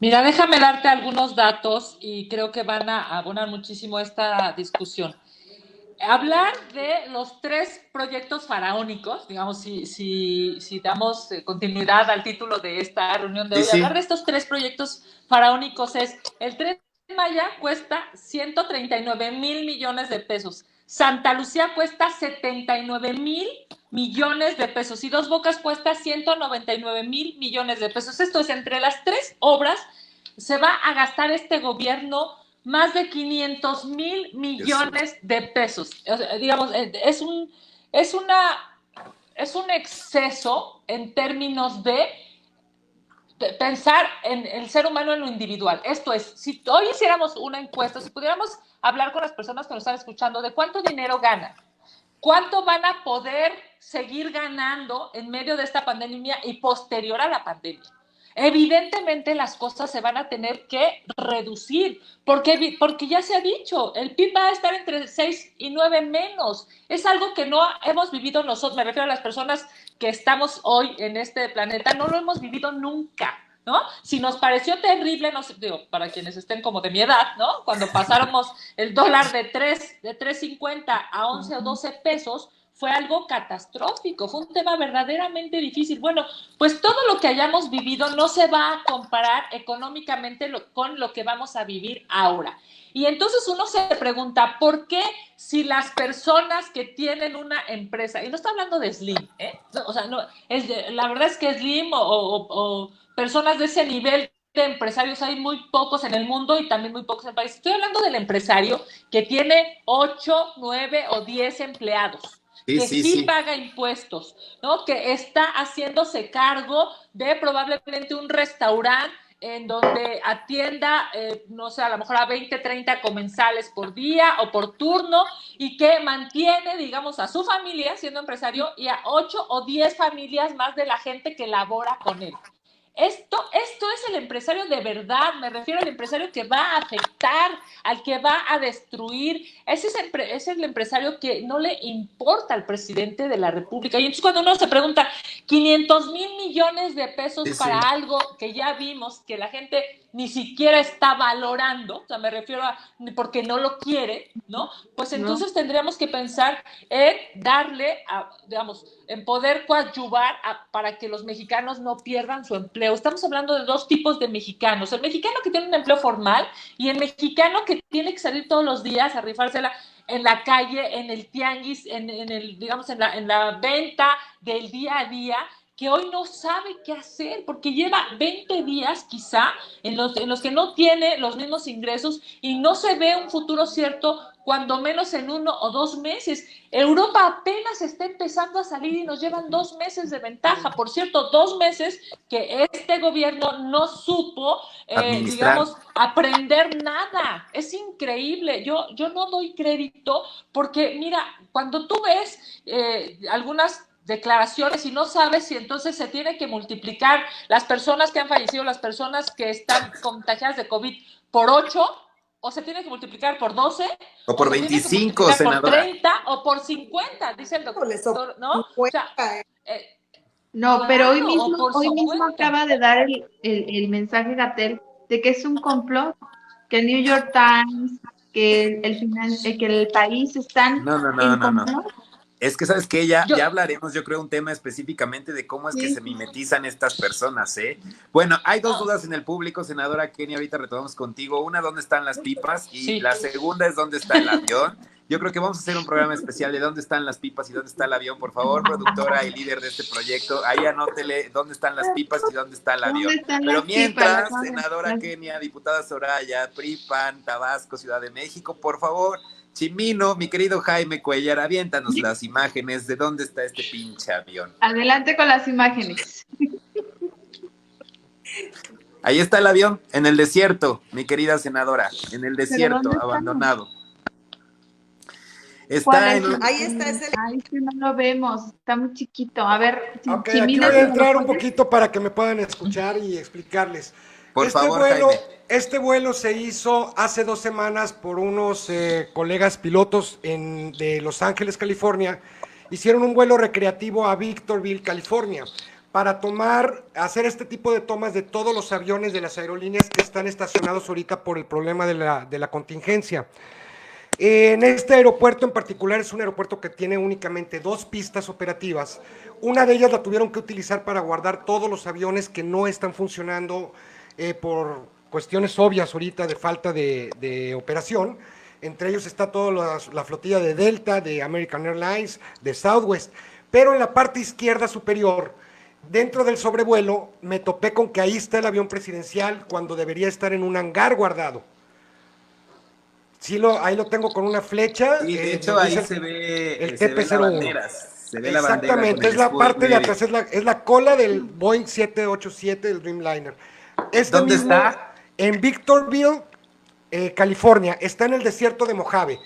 Mira, déjame darte algunos datos y creo que van a abonar muchísimo esta discusión. Hablar de los 3 proyectos faraónicos, digamos, si damos continuidad al título de esta reunión de hoy, hablar de estos 3 proyectos faraónicos es: el Tren Maya cuesta 139,000 millones de pesos, Santa Lucía cuesta 79,000 millones de pesos y Dos Bocas cuesta 199,000 millones de pesos. Esto es, entre las 3 obras se va a gastar este gobierno más de 500,000 millones de pesos. O sea, digamos, es un exceso en términos de pensar en el ser humano en lo individual. Esto es, si hoy hiciéramos una encuesta, si pudiéramos hablar con las personas que nos están escuchando de cuánto dinero ganan, cuánto van a poder seguir ganando en medio de esta pandemia y posterior a la pandemia. Evidentemente las cosas se van a tener que reducir, porque ya se ha dicho, el PIB va a estar entre 6 y 9 menos. Es algo que no hemos vivido nosotros, me refiero a las personas que estamos hoy en este planeta, no lo hemos vivido nunca, ¿no? Si nos pareció terrible, no sé, digo, para quienes estén como de mi edad, ¿no? Cuando pasáramos el dólar de 3.50 a 11 o 12 pesos, fue algo catastrófico, fue un tema verdaderamente difícil. Bueno, pues todo lo que hayamos vivido no se va a comparar económicamente con lo que vamos a vivir ahora. Y entonces uno se pregunta, ¿por qué si las personas que tienen una empresa, y no está hablando de Slim, o sea, no, la verdad es que Slim o personas de ese nivel de empresarios hay muy pocos en el mundo y también muy pocos en el país. Estoy hablando del empresario que tiene 8, 9 o 10 empleados. Que sí paga impuestos, ¿no? Que está haciéndose cargo de probablemente un restaurante en donde atienda, no sé, a lo mejor a 20, 30 comensales por día o por turno y que mantiene, digamos, a su familia siendo empresario y a 8 o 10 familias más de la gente que labora con él. Esto es el empresario de verdad, me refiero al empresario que va a afectar, al que va a destruir. Ese es el empresario que no le importa al presidente de la República. Y entonces cuando uno se pregunta, 500,000 millones de pesos para algo que ya vimos que la gente ni siquiera está valorando, o sea, me refiero a porque no lo quiere, ¿no? Pues entonces tendríamos que pensar en darle, digamos, en poder coadyuvar para que los mexicanos no pierdan su empleo. Estamos hablando de 2 tipos de mexicanos: el mexicano que tiene un empleo formal y el mexicano que tiene que salir todos los días a rifársela en la calle, en el tianguis, digamos, en la venta del día a día, que hoy no sabe qué hacer porque lleva 20 días quizá en los que no tiene los mismos ingresos y no se ve un futuro cierto cuando menos en 1 o 2 meses. Europa apenas está empezando a salir y nos llevan 2 meses de ventaja. Por cierto, 2 meses que este gobierno no supo, digamos, aprender nada. Es increíble. Yo no doy crédito porque, mira, cuando tú ves algunas declaraciones y no sabes si entonces se tiene que multiplicar las personas que han fallecido, las personas que están contagiadas de COVID por 8, o se tiene que multiplicar por 12, o por 25, senadora. Por 30 o por 50, dice el doctor, ¿no? O sea, no, claro, pero hoy mismo acaba de dar el mensaje Gatell de que es un complot, que el New York Times, que el país están en complot. Es que, ¿sabes qué? Ya hablaremos, yo creo, un tema específicamente de cómo es que se mimetizan estas personas, ¿eh? Bueno, hay 2 dudas en el público, senadora Kenia, ahorita retomamos contigo. Una, ¿dónde están las pipas? Y la segunda es, ¿dónde está el avión? Yo creo que vamos a hacer un programa especial de dónde están las pipas y dónde está el avión. Por favor, productora y líder de este proyecto, ahí anótele dónde están las pipas y dónde está el avión. Pero mientras, senadora Kenia, diputada Soraya, PRI, PAN, Tabasco, Ciudad de México, por favor, Chimino, mi querido Jaime Cuellar, aviéntanos las imágenes de dónde está este pinche avión. Adelante con las imágenes. Ahí está el avión, en el desierto, mi querida senadora, en el desierto, abandonado. Ahí está ese. Ahí sí no lo vemos, está muy chiquito. A ver, aquí voy a entrar un poquito para que me puedan escuchar y explicarles. Por favor, Jaime. Este vuelo se hizo hace 2 semanas por unos colegas pilotos de Los Ángeles, California. Hicieron un vuelo recreativo a Victorville, California, para hacer este tipo de tomas de todos los aviones de las aerolíneas que están estacionados ahorita por el problema de la contingencia. En este aeropuerto en particular es un aeropuerto que tiene únicamente 2 pistas operativas. Una de ellas la tuvieron que utilizar para guardar todos los aviones que no están funcionando por cuestiones obvias ahorita de falta de operación. Entre ellos está toda la flotilla de Delta, de American Airlines, de Southwest. Pero en la parte izquierda superior, dentro del sobrevuelo, me topé con que ahí está el avión presidencial cuando debería estar en un hangar guardado. Sí, ahí lo tengo con una flecha. Y de hecho ahí se ve el TP-01. Se ve la bandera. Exactamente, es la parte de atrás, es la cola del Boeing 787 del Dreamliner. ¿Dónde está? En Victorville, California, está en el desierto de Mojave.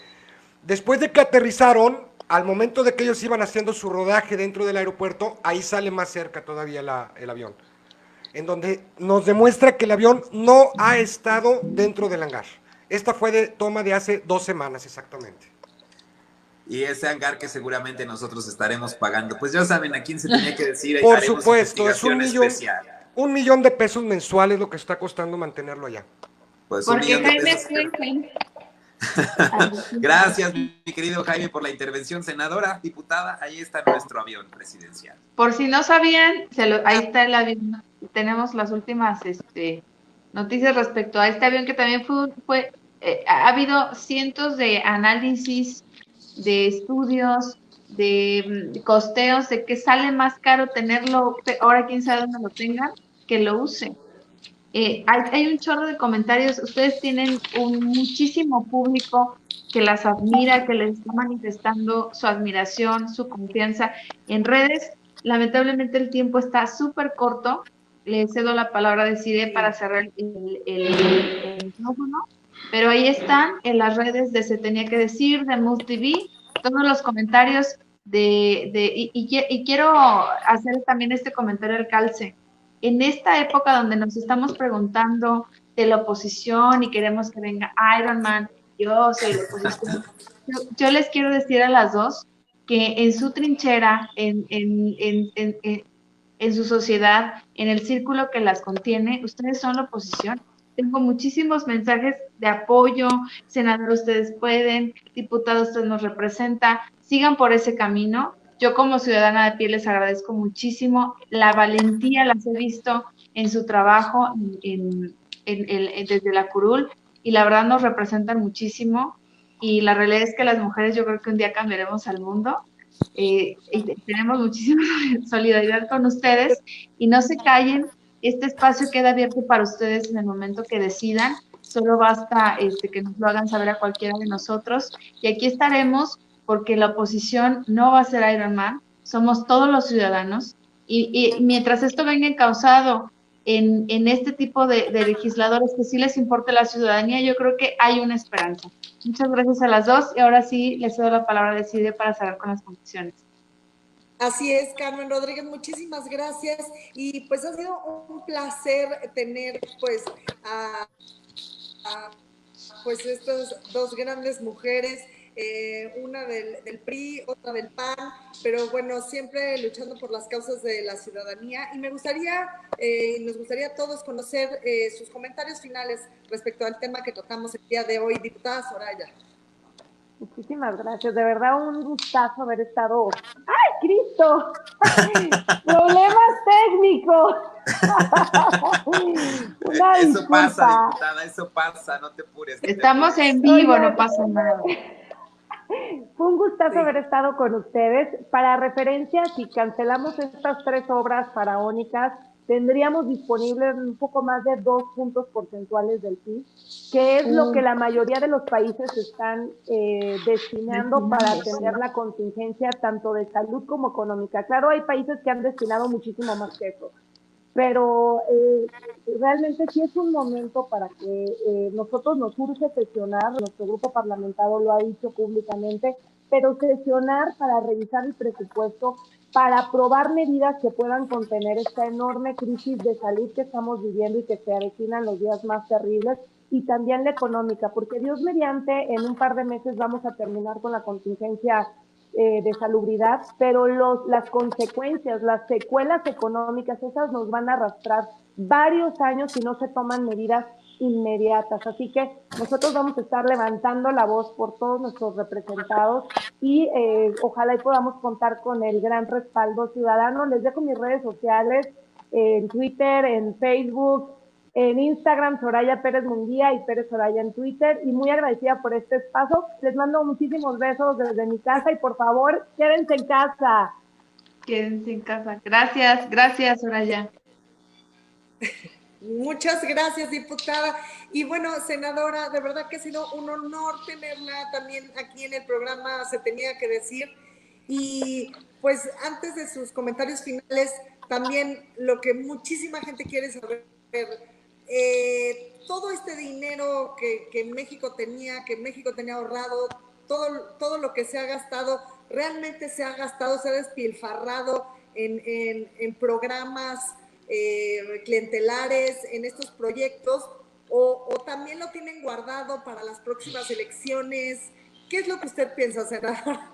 Después de que aterrizaron, al momento de que ellos iban haciendo su rodaje dentro del aeropuerto, ahí sale más cerca todavía el avión, en donde nos demuestra que el avión no ha estado dentro del hangar. Esta fue toma de hace 2 semanas exactamente. Y ese hangar que seguramente nosotros estaremos pagando. Pues ya saben a quién se tenía que decir. Por supuesto, es $1 millón de pesos mensuales lo que está costando mantenerlo allá. Pues porque Jaime Gracias, mi querido Jaime, por la intervención. Senadora, diputada, ahí está nuestro avión presidencial. Por si no sabían, ahí está el avión. Tenemos las últimas noticias respecto a este avión que también ha habido cientos de análisis, de estudios, de costeos, de que sale más caro tenerlo, ahora quién sabe dónde lo tengan, que lo usen. Hay un chorro de comentarios, ustedes tienen muchísimo público que las admira, que les está manifestando su admiración, su confianza en redes. Lamentablemente el tiempo está súper corto, le cedo la palabra a Desiree para cerrar el micrófono, pero ahí están en las redes de Se Tenía que Decir, de Mood TV, todos los comentarios y quiero hacer también este comentario al calce. En esta época donde nos estamos preguntando de la oposición y queremos que venga Iron Man, yo soy la oposición, yo les quiero decir a las dos que en su trinchera, en su sociedad, en el círculo que las contiene, ustedes son la oposición. Tengo muchísimos mensajes de apoyo, senador, ustedes pueden, diputado, usted nos representa, sigan por ese camino. Yo como ciudadana de pie les agradezco muchísimo, la valentía las he visto en su trabajo desde la curul y la verdad nos representan muchísimo y la realidad es que las mujeres yo creo que un día cambiaremos al mundo y tenemos muchísima solidaridad con ustedes y no se callen, este espacio queda abierto para ustedes en el momento que decidan solo basta que nos lo hagan saber a cualquiera de nosotros. Y aquí estaremos porque la oposición no va a ser Iron Man, somos todos los ciudadanos. Y mientras esto venga encauzado en este tipo de legisladores que sí les importa la ciudadanía, yo creo que hay una esperanza. Muchas gracias a las dos y ahora sí les doy la palabra a Decide para cerrar con las conclusiones. Así es, Carmen Rodríguez, muchísimas gracias y pues ha sido un placer tener pues pues estas dos grandes mujeres, una del PRI, otra del PAN, pero bueno, siempre luchando por las causas de la ciudadanía y nos gustaría a todos conocer sus comentarios finales respecto al tema que tocamos el día de hoy, diputada Soraya. Muchísimas gracias, de verdad un gustazo haber estado. ¡Ay, Cristo! ¡Problemas técnicos! Una Eso disculpa. pasa, diputada, eso pasa, no te apures. Estamos en vivo, no pasa nada. Fue un gustazo haber estado con ustedes. Para referencia, si cancelamos estas 3 obras faraónicas, tendríamos disponibles un poco más de 2 puntos porcentuales del PIB, que es lo que la mayoría de los países están destinando para atender la contingencia tanto de salud como económica. Claro, hay países que han destinado muchísimo más que eso, pero realmente sí es un momento para que nosotros nos urge sesionar, nuestro grupo parlamentario lo ha dicho públicamente, pero sesionar para revisar el presupuesto, para aprobar medidas que puedan contener esta enorme crisis de salud que estamos viviendo y que se avecinan los días más terribles, y también la económica, porque Dios mediante, en un par de meses vamos a terminar con la contingencia de salubridad, pero las consecuencias, las secuelas económicas, esas nos van a arrastrar varios años si no se toman medidas inmediatas. Así que nosotros vamos a estar levantando la voz por todos nuestros representados y ojalá y podamos contar con el gran respaldo ciudadano. Les dejo mis redes sociales, en Twitter, en Facebook, en Instagram, Soraya Pérez Munguía y Pérez Soraya en Twitter, y muy agradecida por este espacio. Les mando muchísimos besos desde mi casa y por favor, quédense en casa. Quédense en casa. Gracias, Soraya. Muchas gracias, diputada. Y bueno, senadora, de verdad que ha sido un honor tenerla también aquí en el programa Se Tenía que Decir. Y pues antes de sus comentarios finales, también lo que muchísima gente quiere saber, todo este dinero que México tenía ahorrado, todo lo que se ha gastado, realmente se ha gastado, se ha despilfarrado en programas clientelares, en estos proyectos, o también lo tienen guardado para las próximas elecciones. ¿Qué es lo que usted piensa, senadora?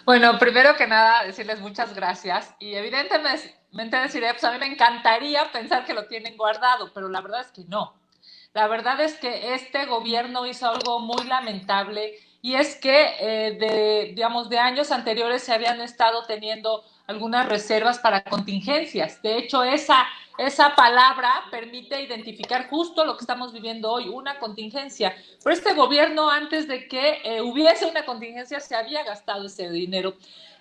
Bueno, primero que nada, decirles muchas gracias y evidentemente deciré, pues a mí me encantaría pensar que lo tienen guardado, pero la verdad es que no. La verdad es que este gobierno hizo algo muy lamentable y es que de años anteriores se habían estado teniendo algunas reservas para contingencias. De hecho, esa palabra permite identificar justo lo que estamos viviendo hoy, una contingencia. Pero este gobierno, antes de que hubiese una contingencia, se había gastado ese dinero.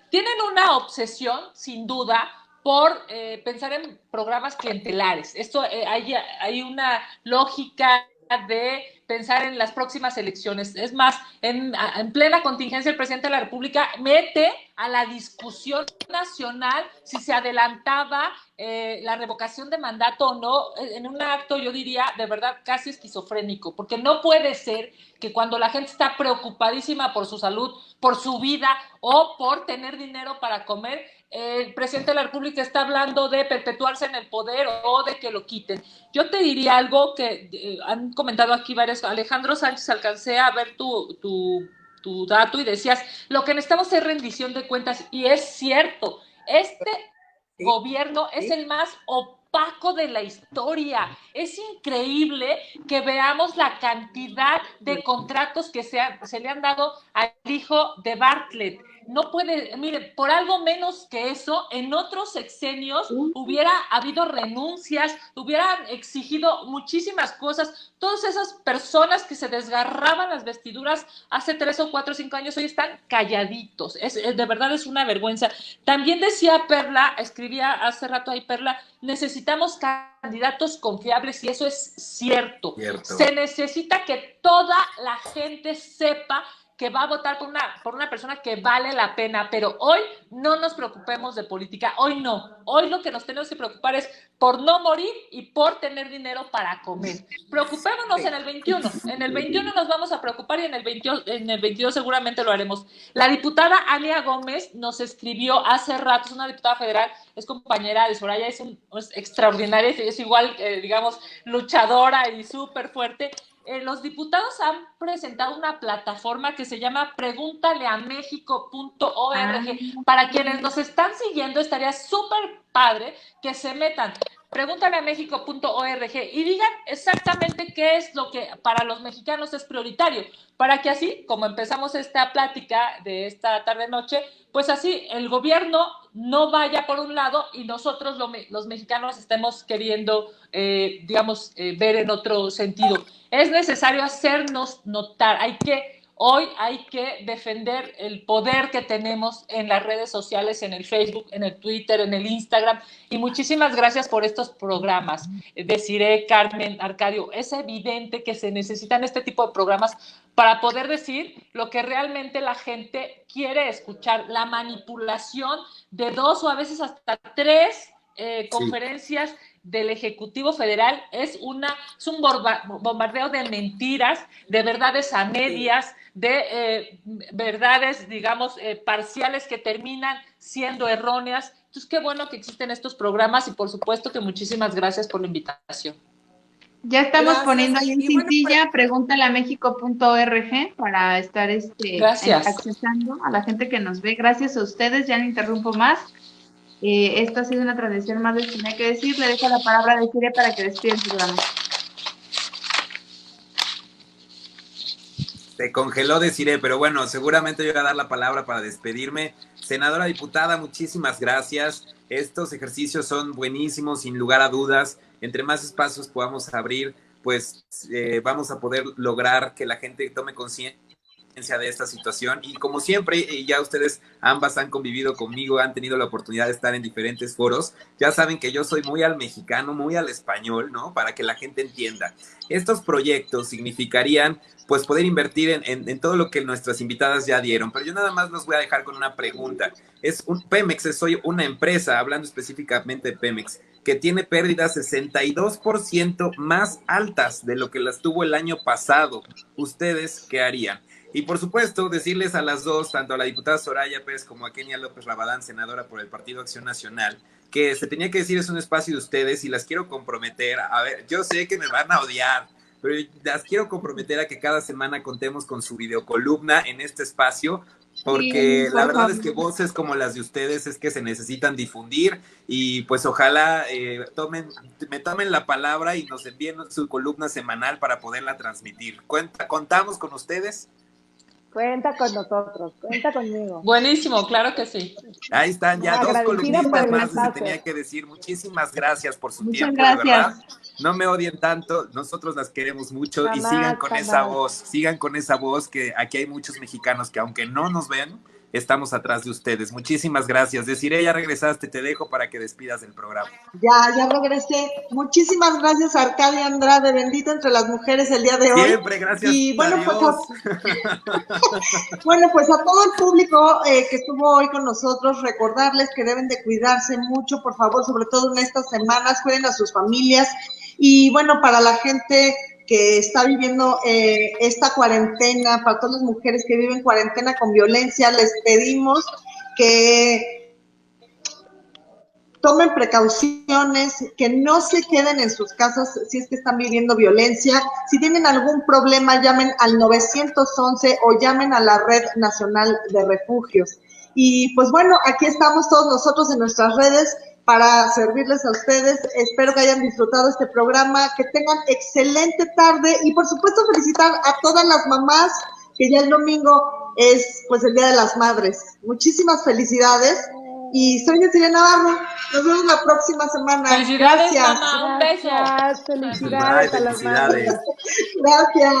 Tienen una obsesión, sin duda, por pensar en programas clientelares. Esto hay una lógica de pensar en las próximas elecciones. Es más, en plena contingencia el presidente de la República mete a la discusión nacional si se adelantaba la revocación de mandato o no, en un acto, yo diría, de verdad casi esquizofrénico, porque no puede ser que cuando la gente está preocupadísima por su salud, por su vida o por tener dinero para comer, el presidente de la República está hablando de perpetuarse en el poder o de que lo quiten. Yo te diría algo que han comentado aquí varios. Alejandro Sánchez, alcancé a ver tu dato y decías, lo que necesitamos es rendición de cuentas, y es cierto, este gobierno es el más opaco de la historia. Es increíble que veamos la cantidad de contratos que se le han dado al hijo de Bartlett. No puede, mire, por algo menos que eso, en otros sexenios hubiera habido renuncias, hubieran exigido muchísimas cosas. Todas esas personas que se desgarraban las vestiduras hace 3 o 4 o 5 años hoy están calladitos. De verdad es una vergüenza. También decía Perla, escribía hace rato ahí Perla, necesitamos necesitamos candidatos confiables y eso es cierto. Cierto. Se necesita que toda la gente sepa que va a votar por una persona que vale la pena, pero hoy no nos preocupemos de política, hoy no. Hoy lo que nos tenemos que preocupar es por no morir y por tener dinero para comer. Preocupémonos en el 21. En el 21 nos vamos a preocupar y en el 22 seguramente lo haremos. La diputada Alia Gómez nos escribió hace rato, es una diputada federal, es compañera de Soraya, es extraordinaria, es igual, digamos, luchadora y súper fuerte. Los diputados han presentado una plataforma que se llama preguntaleamexico.org. Para quienes nos están siguiendo, estaría súper padre que se metan preguntaleamexico.org y digan exactamente qué es lo que para los mexicanos es prioritario, para que así, como empezamos esta plática de esta tarde-noche, pues así el gobierno no vaya por un lado y nosotros los mexicanos estemos queriendo, ver en otro sentido. Es necesario hacernos notar, hoy hay que defender el poder que tenemos en las redes sociales, en el Facebook, en el Twitter, en el Instagram, y muchísimas gracias por estos programas. Desiree, Carmen, Arcadio, es evidente que se necesitan este tipo de programas para poder decir lo que realmente la gente quiere escuchar. La manipulación de 2 o a veces hasta 3 conferencias del Ejecutivo Federal es un bombardeo de mentiras, de verdades a medias, de verdades, digamos, parciales que terminan siendo erróneas. Entonces, qué bueno que existen estos programas y por supuesto que muchísimas gracias por la invitación. Ya estamos Gracias. poniendo ahí en Y bueno, cintilla, preguntaleamexico.org para estar Gracias. accesando a la gente que nos ve. Gracias a ustedes, ya no interrumpo más. Esto ha sido una transmisión más de Tenía que Decir. Le dejo la palabra a Desiree para que despida el programa. Se congeló Desiree, pero bueno, seguramente yo voy a dar la palabra para despedirme. Senadora diputada, muchísimas gracias. Estos ejercicios son buenísimos, sin lugar a dudas. Entre más espacios podamos abrir, pues vamos a poder lograr que la gente tome conciencia de esta situación. Y como siempre, ya ustedes ambas han convivido conmigo, han tenido la oportunidad de estar en diferentes foros, ya saben que yo soy muy al mexicano, muy al español, ¿no? Para que la gente entienda. Estos proyectos significarían pues poder invertir en todo lo que nuestras invitadas ya dieron, pero yo nada más los voy a dejar con una pregunta. Pemex, soy una empresa, hablando específicamente de Pemex, que tiene pérdidas 62% más altas de lo que las tuvo el año pasado. ¿Ustedes qué harían? Y por supuesto, decirles a las dos, tanto a la diputada Soraya Pérez como a Kenia López Rabadán, senadora por el Partido Acción Nacional, que se tenía que decir es un espacio de ustedes y las quiero comprometer. A ver, yo sé que me van a odiar, pero las quiero comprometer a que cada semana contemos con su videocolumna en este espacio, porque la verdad es que voces como las de ustedes es que se necesitan difundir y pues ojalá me tomen la palabra y nos envíen su columna semanal para poderla transmitir. ¿Contamos con ustedes? Cuenta con nosotros, cuenta conmigo. Buenísimo, claro que sí. Ahí están ya dos Agradecida por columnistas el más, se espacio. tenía que decir. Muchísimas gracias por su Muchas tiempo, gracias. de verdad. No me odien tanto, nosotros las queremos mucho y sigan con esa voz que aquí hay muchos mexicanos que aunque no nos ven, estamos atrás de ustedes. Muchísimas gracias. Desiree, ya regresaste, te dejo para que despidas el programa. Ya regresé. Muchísimas gracias a Arcadia Andrade, bendita entre las mujeres el día de hoy. Siempre, gracias. Y bueno, a Dios. pues a todo el público que estuvo hoy con nosotros, recordarles que deben de cuidarse mucho, por favor, sobre todo en estas semanas, cuiden a sus familias. Y bueno, para la gente que está viviendo esta cuarentena, para todas las mujeres que viven cuarentena con violencia, les pedimos que tomen precauciones, que no se queden en sus casas si es que están viviendo violencia. Si tienen algún problema, llamen al 911 o llamen a la Red Nacional de Refugios. Y pues bueno, aquí estamos todos nosotros en nuestras redes para servirles a ustedes. Espero que hayan disfrutado este programa, que tengan excelente tarde y por supuesto felicitar a todas las mamás, que ya el domingo es pues el Día de las Madres. Muchísimas felicidades y soy Desiree Navarro. Nos vemos la próxima semana. Felicidades, Gracias. mamá, un beso. Gracias, felicidades a las madres. Felicidades. Gracias.